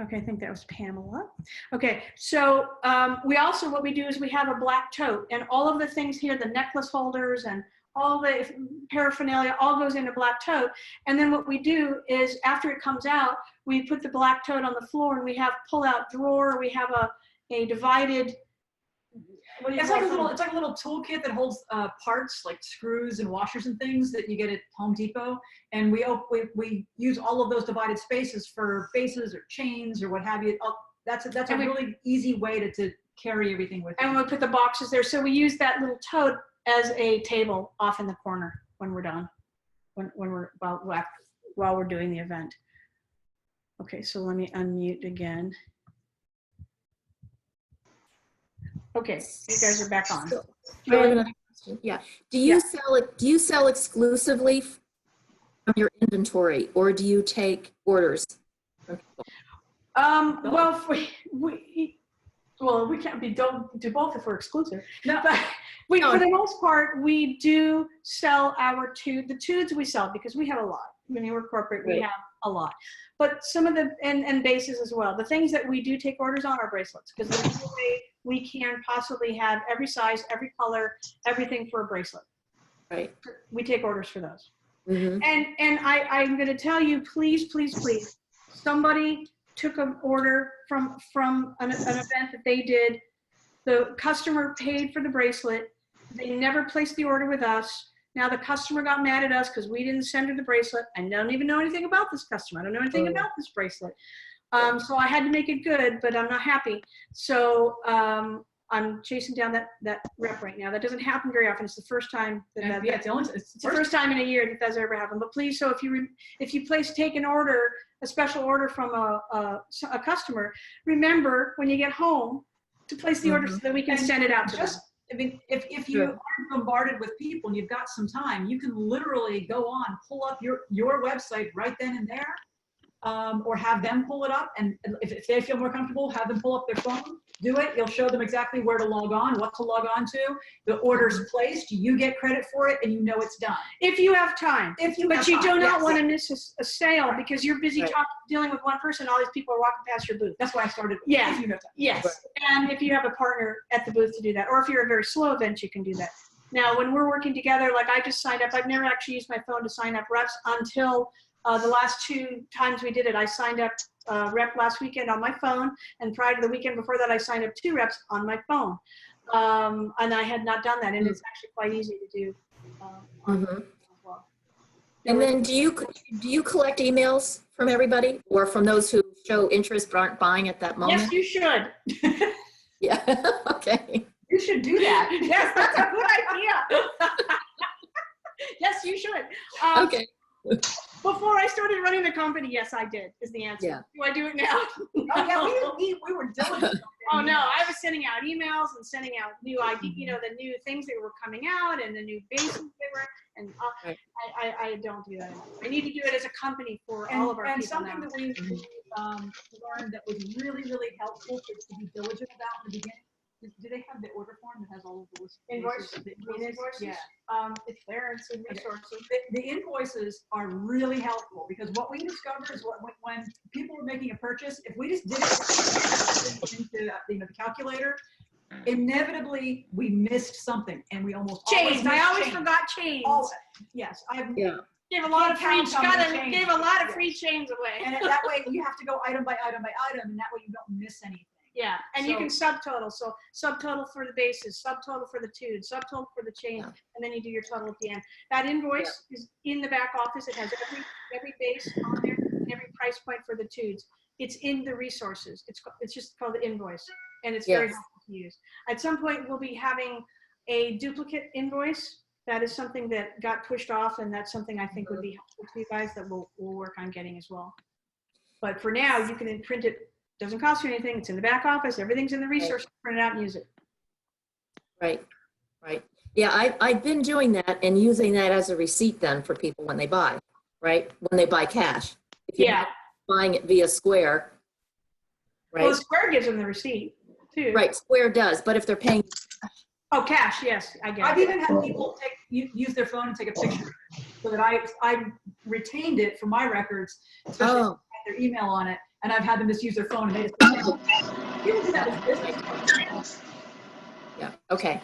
Okay, I think that was Pamela. Okay, so what we do is we have a black tote, and all of the things here, the necklace holders and all the paraphernalia, all goes in a black tote. And then what we do is after it comes out, we put the black tote on the floor, and we have pull-out drawer. We have a divided. It's like a little toolkit that holds parts like screws and washers and things that you get at Home Depot. And we use all of those divided spaces for bases or chains or what have you. That's a really easy way to carry everything with you. And we put the boxes there. So we use that little tote as a table off in the corner when we're done, while we're doing the event. Okay, so let me unmute again. Okay, you guys are back on. So, I have another question. Yeah. Do you sell exclusively from your inventory, or do you take orders from people? Well, we can't don't do both if we're exclusive. No, but for the most part, we do sell the tudes we sell because we have a lot. When we're corporate, we have a lot. But some of the, and bases as well. The things that we do take orders on are bracelets, because there's no way we can possibly have every size, every color, everything for a bracelet. Right. We take orders for those. And I'm going to tell you, please, somebody took an order from an event that they did. The customer paid for the bracelet. They never placed the order with us. Now the customer got mad at us because we didn't send her the bracelet. I don't even know anything about this customer. I don't know anything about this bracelet. So I had to make it good, but I'm not happy. So I'm chasing down that rep right now. That doesn't happen very often. It's the first time that it's the first time in a year that that's ever happened. But please, so if you take an order, a special order from a customer, remember when you get home to place the order so that we can send it out to them. I mean, if you aren't bombarded with people and you've got some time, you can literally go on, pull up your website right then and there, or have them pull it up. And if they feel more comfortable, have them pull up their phone, do it. You'll show them exactly where to log on, what to log on to. The order's placed, you get credit for it, and you know it's done. If you have time. But you do not want to miss a sale because you're busy dealing with one person. All these people are walking past your booth. That's why I started. Yeah. If you have time. Yes. And if you have a partner at the booth to do that, or if you're a very slow event, you can do that. Now, when we're working together, like I just signed up, I've never actually used my phone to sign up reps until the last 2 times we did it. I signed up rep last weekend on my phone, and prior to the weekend before that, I signed up 2 reps on my phone. And I had not done that, and it's actually quite easy to do. As well. And then do you collect emails from everybody, or from those who show interest but aren't buying at that moment? Yes, you should. Yeah. Okay. You should do that. Yes, that's a good idea. Yes, you should. Okay. Before I started running the company, yes, I did, is the answer. Yeah. Do I do it now? Oh, yeah, we were diligent. Oh, no, I was sending out emails and sending out new ID, the new things that were coming out and the new bases they were, and I don't do that anymore. I need to do it as a company for all of our people. And something now. that we learned that was really, really helpful to be diligent about in the beginning. Do they have the order form that has all of the lists? Invoices? Yeah. It's there, it's in resources. The invoices are really helpful because what we discovered is when people were making a purchase, if we just did it into the calculator, inevitably we missed something, and we almost change. I always forgot change. Oh, yes, Gave a lot of free chains away. And that way you have to go item by item by item, and that way you don't miss anything. Yeah, and you So- can subtotal. So subtotal for the bases, subtotal for the tubes, subtotal for the chain, Yeah. and then you do your total at the end. That invoice is in the back office. It has every base on there, and every price point for the tubes. It's in the resources. It's just called the invoice, and it's very Yes. helpful to use. At some point, we'll be having a duplicate invoice. That is something that got pushed off, and that's something I think would be helpful to you guys that we'll work on getting as well. But for now, you can print it. Doesn't cost you anything. It's in the back office. Everything's in the resource. Print it out and use it. Right, right. Yeah, I've been doing that and using that as a receipt then for people when they buy, right? When they buy cash. If you're Yeah. not buying it via Square, Well, right? Square gives them the receipt too. Right, Square does, but if they're paying, Oh, cash. Yes, I get I've it. even had people use their phone and take a picture so that I retained it for my records, especially if oh, they had their email on it, and I've had them just use their phone and they just people do that with business. yeah, okay.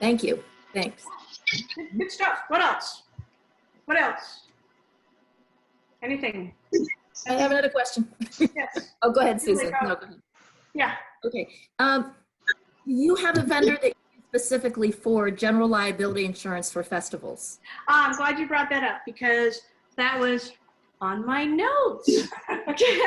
Thank you, thanks. Good stuff. What else? What else? Anything? I have another question. Yes. Oh, go ahead, Susan. Like, No, go ahead. Yeah. Okay. You have a vendor that you use specifically for general liability insurance for festivals. I'm glad you brought that up because that was on my notes. Okay.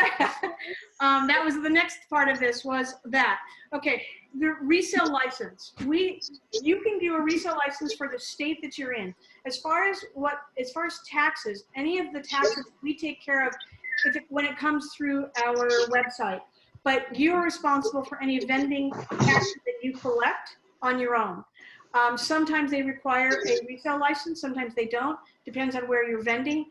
That was the next part of this was that. Okay, the resale license. You can do a resale license for the state that you're in. As far as taxes, any of the taxes we take care of when it comes through our website. But you're responsible for any vending taxes that you collect on your own. Sometimes they require a resale license, sometimes they don't. Depends on where you're vending.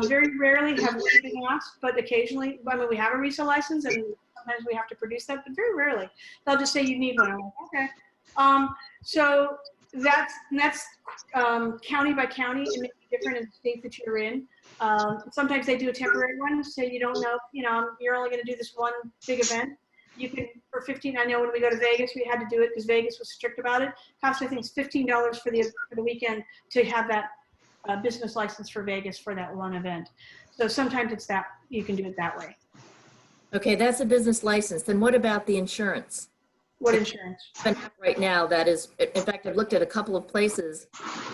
Very rarely have we been asked, but occasionally, I mean, we have a resale license and sometimes we have to produce that, but very rarely. They'll just say you need one. I'm like, okay. So that's county by county. It may be different in the state that you're in. Sometimes they do a temporary one, so you don't know, you're only going to do this one big event. You can, for 15, I know when we go to Vegas, we had to do it because Vegas was strict about it. Cost, I think, it's $15 for the weekend to have that business license for Vegas for that one event. So sometimes it's that, you can do it that way. Okay, that's a business license. Then what about the insurance? What insurance? Right now, that is, in fact, I've looked at a couple of places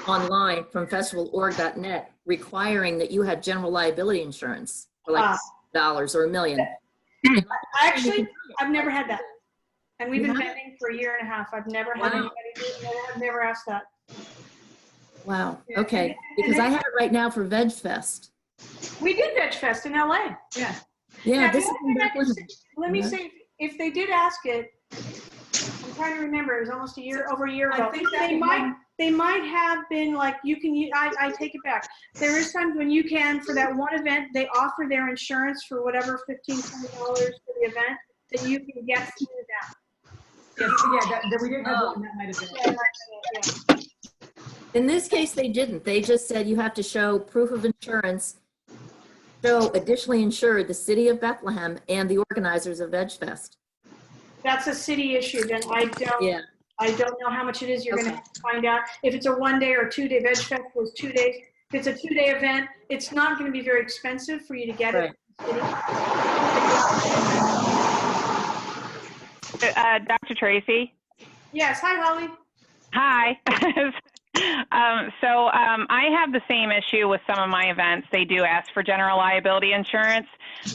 online from festivalorg.net requiring that you had general liability insurance for like $1 or $1 million. Actually, I've never had that. And we've You been haven't? vending for a year and a half. I've never had Wow. anybody do it. I've never asked that. Wow, Yeah. okay. Because I have it right now for Veg Fest. We did Veg Fest in LA. Yeah. Yeah, Now, this the is only thing I back can when. say- let me Yeah. say, if they did ask it, I'm trying to remember, it was almost over a year I ago. think that They might have been like, you can use, I take it back. There is times when you can, for that one event, they offer their insurance for whatever, $15, $20 for the event, that you can get through that. That we did have one, that might have been. Yeah, that's it, yeah. In this case, they didn't. They just said you have to show proof of insurance, show additionally insured the city of Bethlehem and the organizers of Veg Fest. That's a city issue, then Yeah, I don't know how much it is. You're Okay. gonna have to find out. If it's a 1 day or 2 day, Veg Fest was 2 days. If it's a 2 day event, it's not gonna be very expensive for you to get it. Dr. Tracy. Yes, hi Holly. Hi. I have the same issue with some of my events. They do ask for general liability insurance.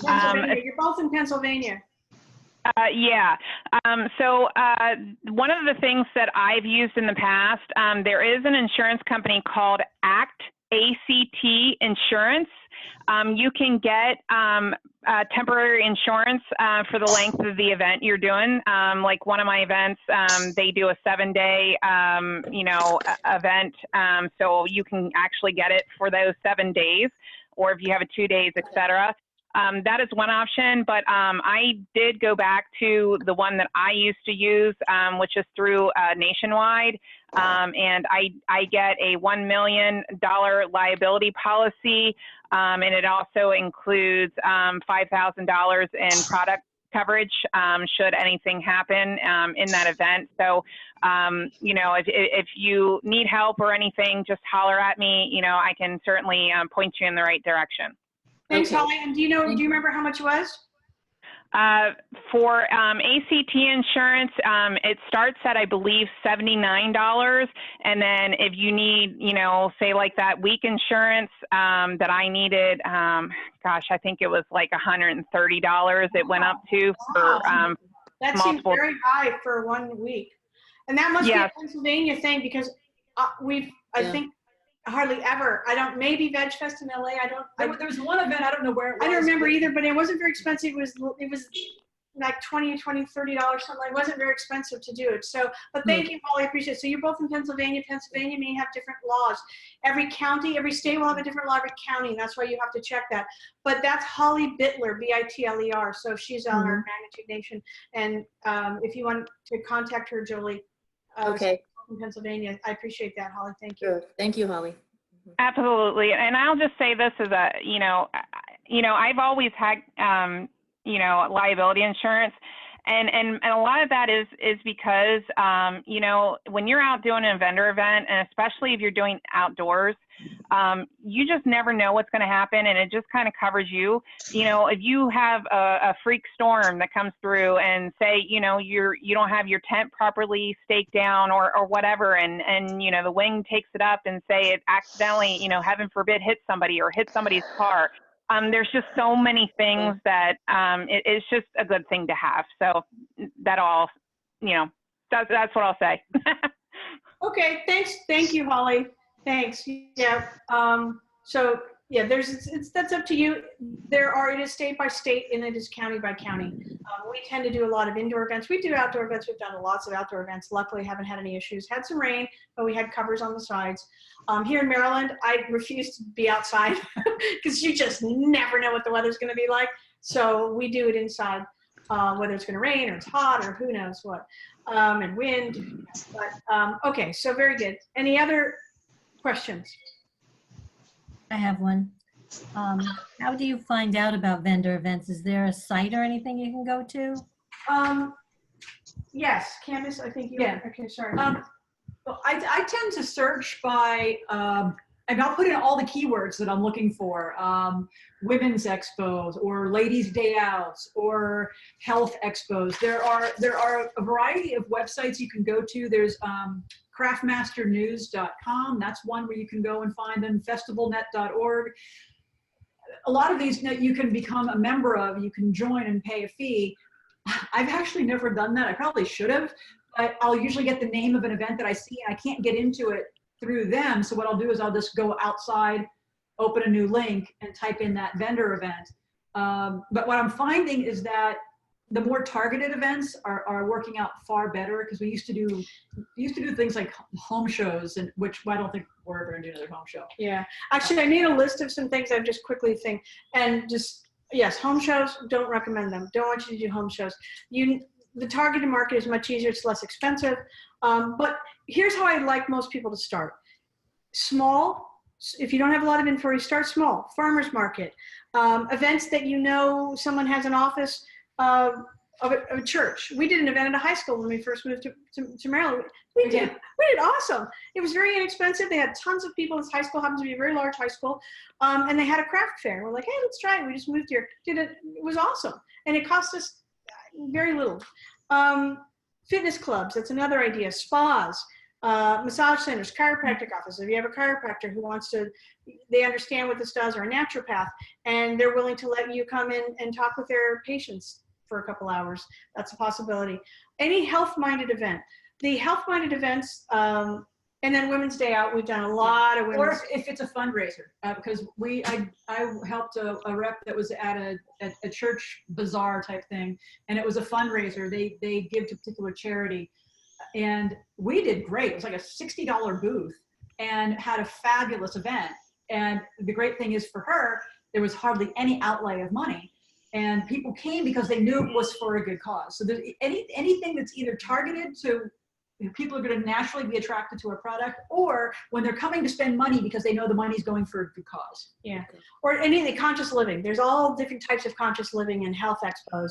Pennsylvania, you're both in Pennsylvania. Yeah. One of the things that I've used in the past, there is an insurance company called ACT Insurance. You can get temporary insurance for the length of the event you're doing. Like one of my events, they do a 7-day, event. So you can actually get it for those 7 days, or if you have a 2 days, etc. That is one option, but I did go back to the one that I used to use, which is through Nationwide, and I get a $1 million liability policy, and it also includes $5,000 in product coverage should anything happen in that event. So, if you need help or anything, just holler at me. I can certainly point you in the right direction. Thanks, Okay. Holly. And do you remember how much it was? For ACT insurance, it starts at, I believe, $79. And then if you need, you know, say like that week insurance that I needed, gosh, I think it was like $130 it went up to for That seems multiple. very high for 1 week. And that must be a Pennsylvania thing, because I Yeah. think hardly ever, maybe Veg Fest in LA, There was one event, I don't know where it was. I don't remember either, but it wasn't very expensive. It was like $20, $30, something. It wasn't very expensive to do it. So, but thank you, Holly, I appreciate it. So you're both in Pennsylvania. Pennsylvania may have different laws. Every county, every state will have a different law, every county, and that's why you have to check that. But that's Holly Bitler, Bitler. So she's on our Magnitude Nation. And if you want to contact her, Jolie, Okay. in Pennsylvania, I appreciate that, Holly. Thank you. Sure. Thank you, Holly. Absolutely. And I'll just say this as I've always had, liability insurance. And a lot of that is because, when you're out doing a vendor event, and especially if you're doing outdoors, you just never know what's going to happen. And it just kind of covers you. You know, if you have a freak storm that comes through and say, you don't have your tent properly staked down or whatever, and the wind takes it up and say it accidentally, heaven forbid, hits somebody or hits somebody's car. There's just so many things that it's just a good thing to have. So that's what I'll say. Okay, thanks. Thank you, Holly. Thanks. Yeah. So yeah, that's up to you. It is state by state and it is county by county. We tend to do a lot of indoor events. We do outdoor events. We've done lots of outdoor events. Luckily, haven't had any issues. Had some rain, but we had covers on the sides. Here in Maryland, I refuse to be outside because you just never know what the weather's going to be like. So we do it inside, whether it's going to rain or it's hot or who knows what, and wind. But okay, so very good. Any other questions? I have one. How do you find out about vendor events? Is there a site or anything you can go to? Yes, Candace, I think you. Yeah. Okay, sorry. Well, I tend to search by, and I'll put in all the keywords that I'm looking for. Women's expos or ladies' day outs or health expos. There are a variety of websites you can go to. There's craftmasternews.com. That's one where you can go and find them. Festivalnet.org. A lot of these you can become a member of. You can join and pay a fee. I've actually never done that. I probably should have. But I'll usually get the name of an event that I see, and I can't get into it through them. So what I'll do is I'll just go outside, open a new link, and type in that vendor event. But what I'm finding is that the more targeted events are working out far better, because we used to do things like home shows, and which I don't think we're ever going to do another home show. Yeah, actually, I made a list of some things I just quickly think, and just yes, home shows. Don't recommend them. Don't want you to do home shows. The targeted market is much easier. It's less expensive. But here's how I'd like most people to start. Small. If you don't have a lot of inventory, start small. Farmers market. Events that someone has an office of a church. We did an event at a high school when we first moved to Maryland. We did awesome. It was very inexpensive. They had tons of people. This high school happens to be a very large high school. And they had a craft fair. We're like, hey, let's try it. We just moved here. Did it. It was awesome. And it cost us very little. Fitness clubs, that's another idea. Spas, massage centers, chiropractic offices. If you have a chiropractor who they understand what this does, or a naturopath, and they're willing to let you come in and talk with their patients for a couple hours, that's a possibility. Any health-minded event. The health-minded events, and then Women's Day Out, we've done a lot of women's. Or if it's a fundraiser, because I helped a rep that was at a church bazaar type thing, and it was a fundraiser. They give to a particular charity, and we did great. It was like a $60 booth, and had a fabulous event. And the great thing is for her, there was hardly any outlay of money, and people came because they knew it was for a good cause. So there's anything that's either targeted to people are going to naturally be attracted to our product, or when they're coming to spend money because they know the money's going for a good cause. Yeah, or anything, conscious living. There's all different types of conscious living and health expos.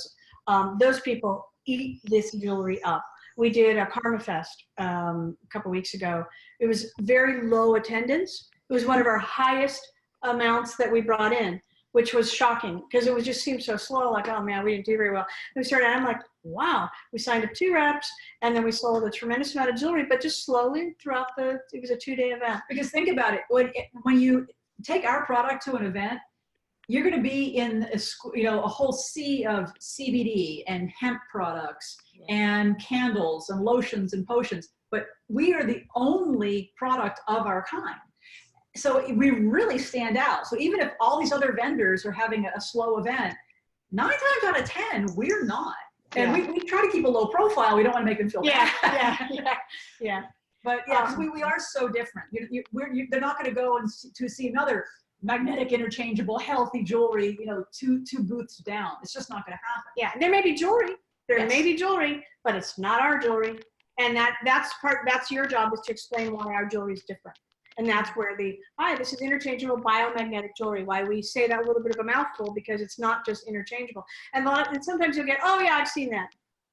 Those people eat this jewelry up. We did a Karma Fest a couple weeks ago. It was very low attendance. It was one of our highest amounts that we brought in. which was shocking because it was just seemed so slow. Like, oh man, we didn't do very well. And we started, I'm like, wow, we signed up 2 reps and then we sold a tremendous amount of jewelry, but just slowly throughout it was a 2-day event. Because think about it, when you take our product to an event, you're going to be in a whole sea of CBD and hemp products and candles and lotions and potions, but we are the only product of our kind. So we really stand out. So even if all these other vendors are having a slow event, 9 times out of 10, we're not. And we try to keep a low profile. We don't want to make them feel bad. Yeah. But yeah, because we are so different. They're not going to go and to see another magnetic interchangeable healthy jewelry, 2 booths down. It's just not going to happen. Yeah, there may be jewelry. There may be jewelry, but it's not our jewelry. And that's your job, is to explain why our jewelry is different. And that's where this is interchangeable biomagnetic jewelry. Why we say that a little bit of a mouthful, because it's not just interchangeable. And sometimes you'll get, oh yeah, I've seen that.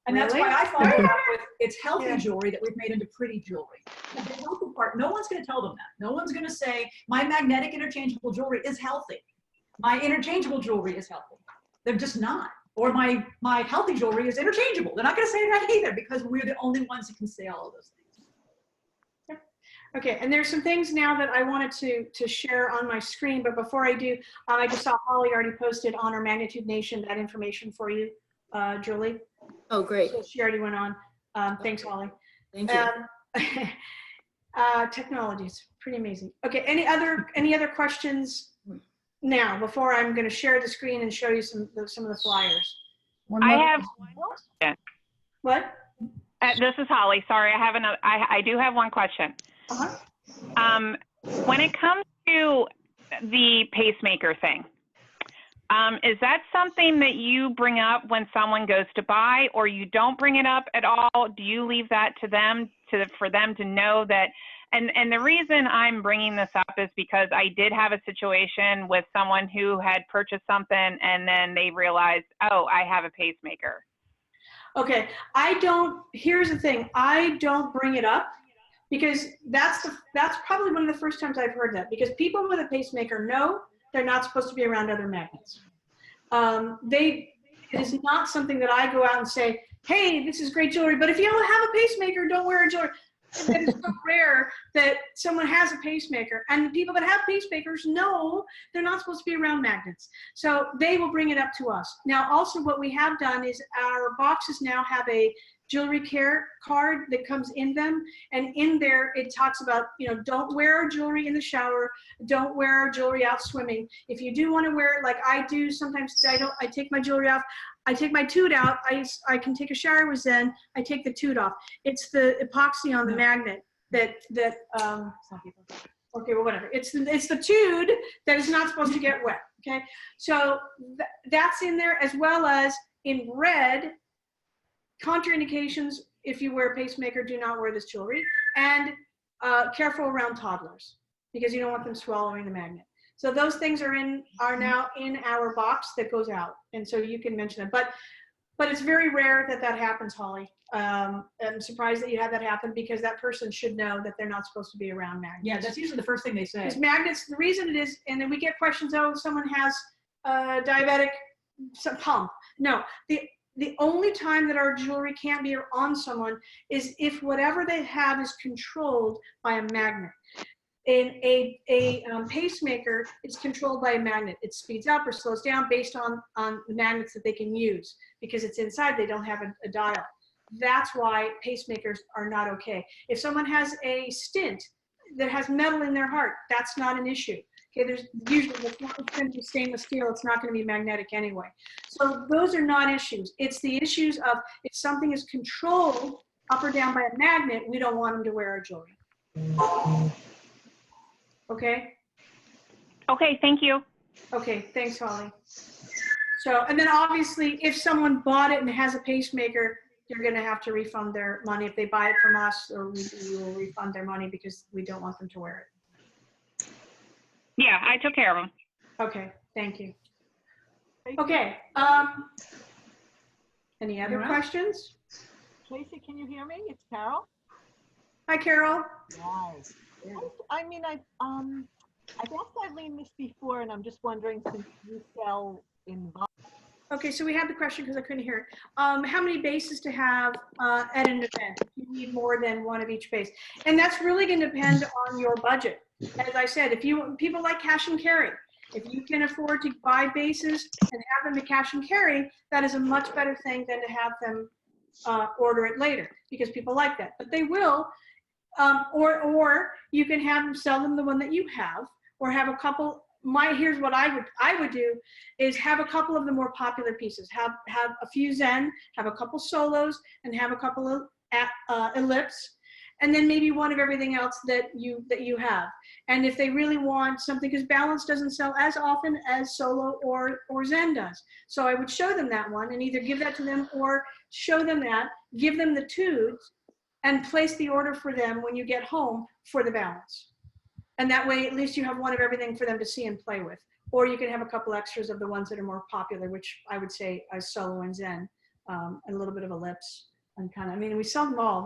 And that's why I followed it up with, it's healthy jewelry that we've made into pretty jewelry. And the healthy part, no one's going to tell them that. No one's going to say, my magnetic interchangeable jewelry is healthy. My interchangeable jewelry is healthy. They're just not. Or my healthy jewelry is interchangeable. They're not going to say that either, because we're the only ones who can say all of those things. Okay, and there's some things now that I wanted to share on my screen, but before I do, I just saw Holly already posted on our Magnitude Nation that information for you, Julie. Oh, great. So she already went on. Thanks, Holly. Thank you. Technology is pretty amazing. Okay, any other questions now before I'm going to share the screen and show you some of the flyers? I have one question. What? This is Holly. Sorry, I have another. I do have one question. When it comes to the pacemaker thing, is that something that you bring up when someone goes to buy, or you don't bring it up at all? Do you leave that to them for them to know that? And the reason I'm bringing this up is because I did have a situation with someone who had purchased something and then they realized, oh, I have a pacemaker. Okay, here's the thing, I don't bring it up because that's probably one of the first times I've heard that, because people with a pacemaker know they're not supposed to be around other magnets. It is not something that I go out and say, hey, this is great jewelry, but if you don't have a pacemaker, don't wear a jewelry. It is so rare that someone has a pacemaker, and the people that have pacemakers know they're not supposed to be around magnets. So they will bring it up to us. Now, also what we have done is our boxes now have a jewelry care card that comes in them, and in there it talks about, don't wear our jewelry in the shower, don't wear our jewelry out swimming. If you do want to wear it, like I do sometimes, I take my jewelry off, I take my toot out, I can take a shower with Zen, I take the toot off. It's the epoxy on the magnet that some people, okay, well, whatever. It's the toot that is not supposed to get wet, okay? So that's in there, as well as in red, contraindications if you wear a pacemaker, do not wear this jewelry, and careful around toddlers because you don't want them swallowing the magnet. So those things are now in our box that goes out, and so you can mention it. But it's very rare that happens, Holly. I'm surprised that you had that happen, because that person should know that they're not supposed to be around magnets. Yeah, that's usually the first thing they say. Because magnets, the reason it is, and then we get questions, oh, someone has diabetic pump. No, the only time that our jewelry can't be on someone is if whatever they have is controlled by a magnet. In a pacemaker, it's controlled by a magnet. It speeds up or slows down based on the magnets that they can use, because it's inside, they don't have a dial. That's why pacemakers are not okay. If someone has a stent that has metal in their heart, that's not an issue. Okay, there's usually, it's not expensive stainless steel, it's not going to be magnetic anyway. So those are not issues. It's the issues of if something is controlled up or down by a magnet, we don't want them to wear our jewelry. Okay? Okay, thank you. Okay, thanks, Holly. So, and then obviously, if someone bought it and has a pacemaker, you're going to have to refund their money if they buy it from us, or we will refund their money because we don't want them to wear it. Yeah, I took care of them. Okay, thank you. Okay, any other questions? Tracy, can you hear me? It's Carol. Hi, Carol. Yes. I mean, I guess I lean explained this before, and I'm just wondering, since you sell in bulk. Okay, so we had the question because I couldn't hear it. How many bases to have at an event? If you need more than one of each base. And that's really going to depend on your budget. As I said, if people like cash and carry, if you can afford to buy bases and have them to cash and carry, that is a much better thing than to have them order it later, because people like that. But they will, or you can have them sell them the one that you have, or have a couple. Here's what I would do is have a couple of the more popular pieces. Have a few Zen, have a couple solos, and have a couple of ellipse, and then maybe one of everything else that you have. And if they really want something, because balance doesn't sell as often as solo or Zen does, so I would show them that one and either give that to them or show them that, give them the tubes, and place the order for them when you get home for the balance. And that way, at least you have one of everything for them to see and play with. Or you can have a couple extras of the ones that are more popular, which I would say are solo and Zen, and a little bit of ellipse. And kind of, I mean, we sell them all.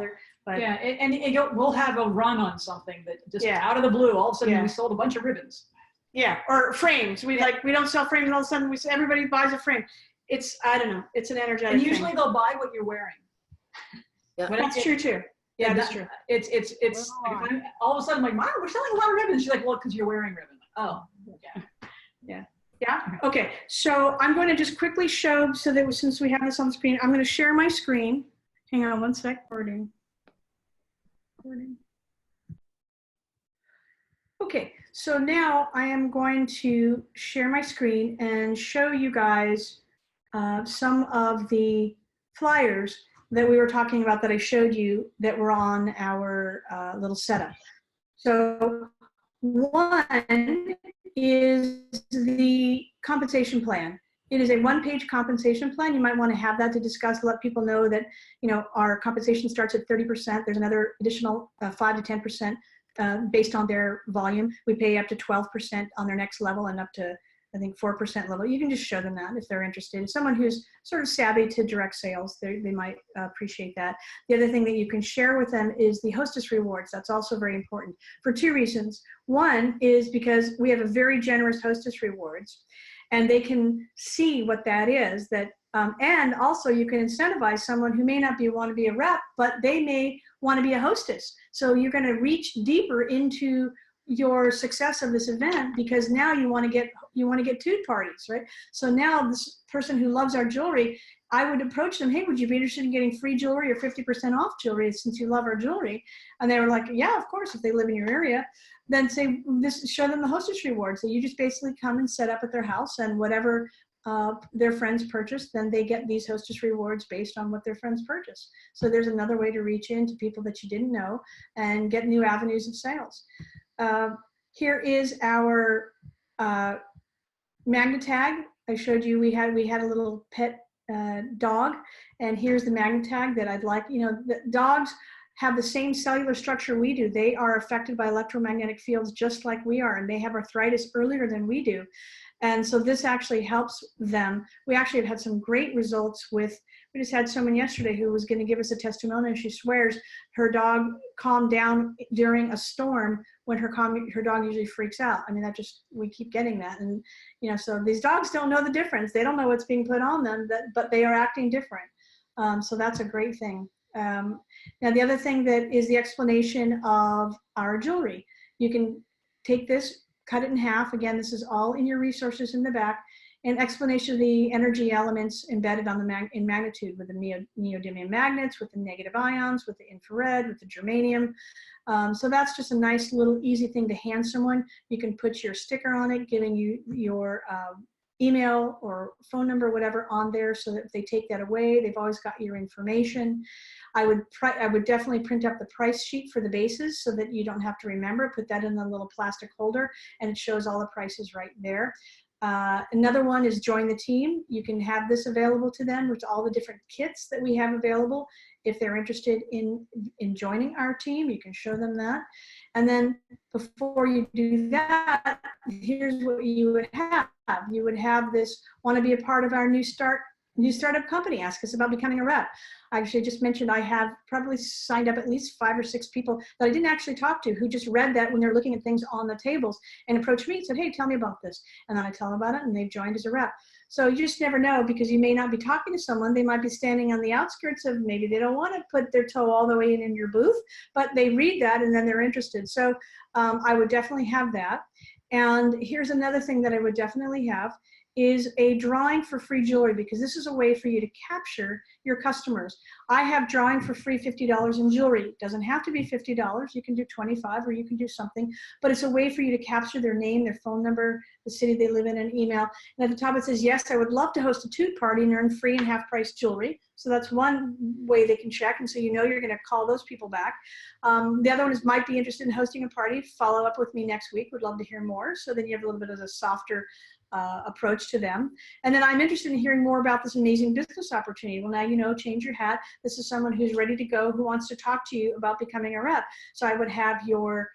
But Yeah, and we'll have a run on something that just Yeah. out of the blue, all of a sudden Yeah. we sold a bunch of ribbons. yeah, or frames. We don't sell frames, and all of a sudden everybody buys a frame. It's, I don't know, it's an energetic And thing. usually they'll buy what you're wearing. Yeah. When That's true too. Yeah, that's true. It's all of a sudden like, Mom, we're selling a lot of ribbons. She's like, well, because you're wearing ribbon. Oh, yeah. Yeah. Okay. So I'm going to just quickly show, so that since we have this on the screen, I'm going to share my screen. Hang on one sec. Recording. Okay. So now I am going to share my screen and show you guys some of the flyers that we were talking about that I showed you that were on our little setup. So one is the compensation plan. It is a one-page compensation plan. You might want to have that to discuss, let people know that, our compensation starts at 30%. There's another additional 5 to 10% based on their volume. We pay up to 12% on their next level and up to, I think, 4% level. You can just show them that if they're interested. Someone who's sort of savvy to direct sales, they might appreciate that. The other thing that you can share with them is the Hostess Rewards. That's also very important for two reasons. One is because we have a very generous Hostess Rewards, and they can see what that is. And also you can incentivize someone who may not want to be a rep, but they may want to be a hostess. So you're going to reach deeper into your success of this event, because now you want to get two parties, right? So now this person who loves our jewelry, I would approach them, hey, would you be interested in getting free jewelry or 50% off jewelry since you love our jewelry? And they were like, yeah, of course, if they live in your area. Then show them the Hostess Rewards. So you just basically come and set up at their house, and whatever their friends purchase, then they get these Hostess Rewards based on what their friends purchase. So there's another way to reach into people that you didn't know and get new avenues of sales. Here is our magnet tag. I showed you we had a little pet dog, and here's the magnet tag that I'd like. The dogs have the same cellular structure we do. They are affected by electromagnetic fields just like we are, and they have arthritis earlier than we do. And so this actually helps them. We actually have had some great results we just had someone yesterday who was going to give us a testimonial, and she swears her dog calmed down during a storm when her dog usually freaks out. I mean, we keep getting that. And, so these dogs don't know the difference. They don't know what's being put on them, but they are acting different. So that's a great thing. Now, the other thing that is the explanation of our jewelry. You can take this, cut it in half. Again, this is all in your resources in the back. An explanation of the energy elements embedded in magnitude, with the neodymium magnets, with the negative ions, with the infrared, with the germanium. So that's just a nice little easy thing to hand someone. You can put your sticker on it, giving you your email or phone number, whatever, on there, so that if they take that away, they've always got your information. I would definitely print up the price sheet for the bases so that you don't have to remember. Put that in the little plastic holder, and it shows all the prices right there. Another one is join the team. You can have this available to them with all the different kits that we have available. If they're interested in joining our team, you can show them that. And then before you do that, here's what you would have. You would have this, want to be a part of our new new startup company, ask us about becoming a rep. Actually, I just mentioned I have probably signed up at least 5 or 6 people that I didn't actually talk to, who just read that when they're looking at things on the tables and approached me and said, hey, tell me about this. And then I tell them about it and they've joined as a rep. So you just never know, because you may not be talking to someone. They might be standing on the outskirts of, maybe they don't want to put their toe all the way in your booth, but they read that and then they're interested. So I would definitely have that. And here's another thing that I would definitely have is a drawing for free jewelry, because this is a way for you to capture your customers. I have drawing for free $50 in jewelry. It doesn't have to be $50. You can do 25 or you can do something, but it's a way for you to capture their name, their phone number, the city they live in, and email. And at the top it says, yes, I would love to host a toot party and earn free and half price jewelry. So that's one way they can check. And so you know you're going to call those people back. The other one is, might be interested in hosting a party. Follow up with me next week. Would love to hear more. So then you have a little bit of a softer approach to them. And then I'm interested in hearing more about this amazing business opportunity. Well, now you know, change your hat. This is someone who's ready to go, who wants to talk to you about becoming a rep. So I would have your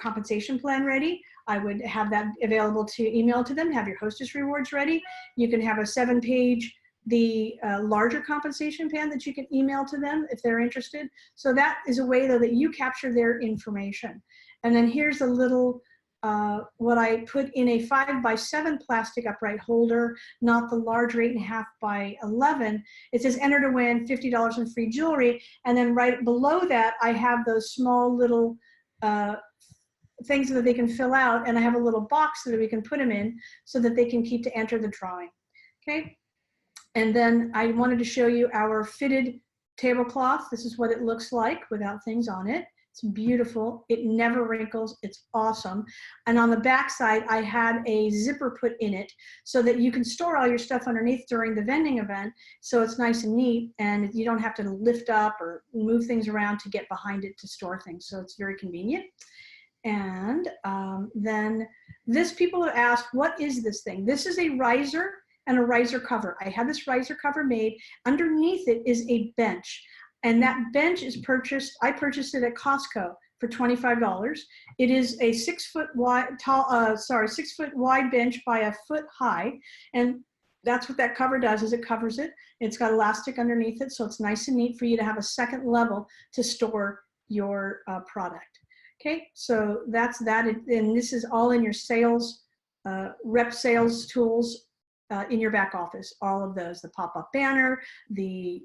compensation plan ready. I would have that available to email to them, have your Hostess Rewards ready. You can have a 7-page, the larger compensation plan that you can email to them if they're interested. So that is a way, though, that you capture their information. And then here's a little what I put in a 5x7 plastic upright holder, not the large 8.5x11. It says enter to win $50 in free jewelry. And then right below that, I have those small little things that they can fill out. And I have a little box that we can put them in so that they can keep to enter the drawing. Okay. And then I wanted to show you our fitted tablecloth. This is what it looks like without things on it. It's beautiful. It never wrinkles. It's awesome. And on the back side, I had a zipper put in it so that you can store all your stuff underneath during the vending event. So it's nice and neat, and you don't have to lift up or move things around to get behind it to store things. So it's very convenient. And then people have asked, what is this thing? This is a riser and a riser cover. I had this riser cover made. Underneath it is a bench. And that bench is purchased, I purchased it at Costco for $25. It is a 6 foot wide, 6 foot wide bench by a foot high. And that's what that cover does, is it covers it. It's got elastic underneath it. So it's nice and neat for you to have a second level to store your product. Okay, so that's that. And this is all in your sales, rep sales tools in your back office. All of those, the pop-up banner, the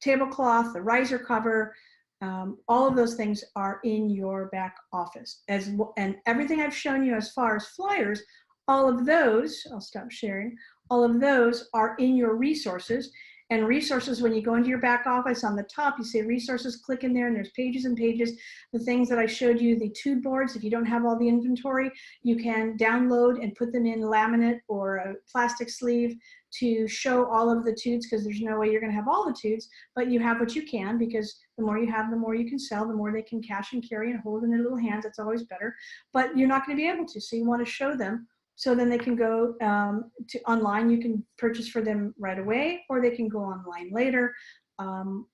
tablecloth, the riser cover, all of those things are in your back office. And everything I've shown you as far as flyers, all of those, I'll stop sharing, all of those are in your resources. And resources, when you go into your back office, on the top, you say resources, click in there, and there's pages and pages. The things that I showed you, the TUD boards, if you don't have all the inventory, you can download and put them in laminate or a plastic sleeve to show all of the TUDs, because there's no way you're going to have all the TUDs, but you have what you can, because the more you have, the more you can sell, the more they can cash and carry and hold in their little hands. That's always better, but you're not going to be able to. So you want to show them, so then they can go to online. You can purchase for them right away, or they can go online later.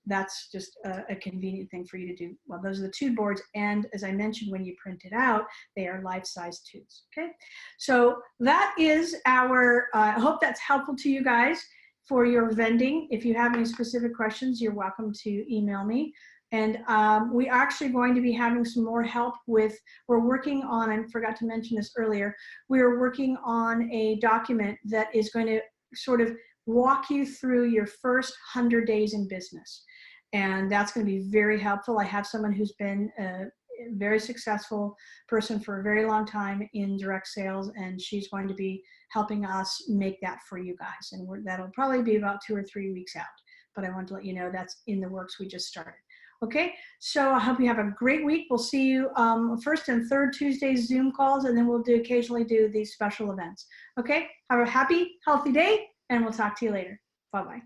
That's just a convenient thing for you to do. Well, those are the TUD boards. And as I mentioned, when you print it out, they are life-size TUDs. Okay, so that is our, I hope that's helpful to you guys for your vending. If you have any specific questions, you're welcome to email me. And we are actually going to be having some more help with, we're working on, I forgot to mention this earlier, we are working on a document that is going to sort of walk you through your first 100 days in business. And that's going to be very helpful. I have someone who's been a very successful person for a very long time in direct sales, and she's going to be helping us make that for you guys. And that'll probably be about 2 or 3 weeks out. But I want to let you know that's in the works. We just started. Okay, so I hope you have a great week. We'll see you first and third Tuesdays Zoom calls, and then we'll occasionally do these special events. Okay, have a happy, healthy day, and we'll talk to you later. Bye-bye.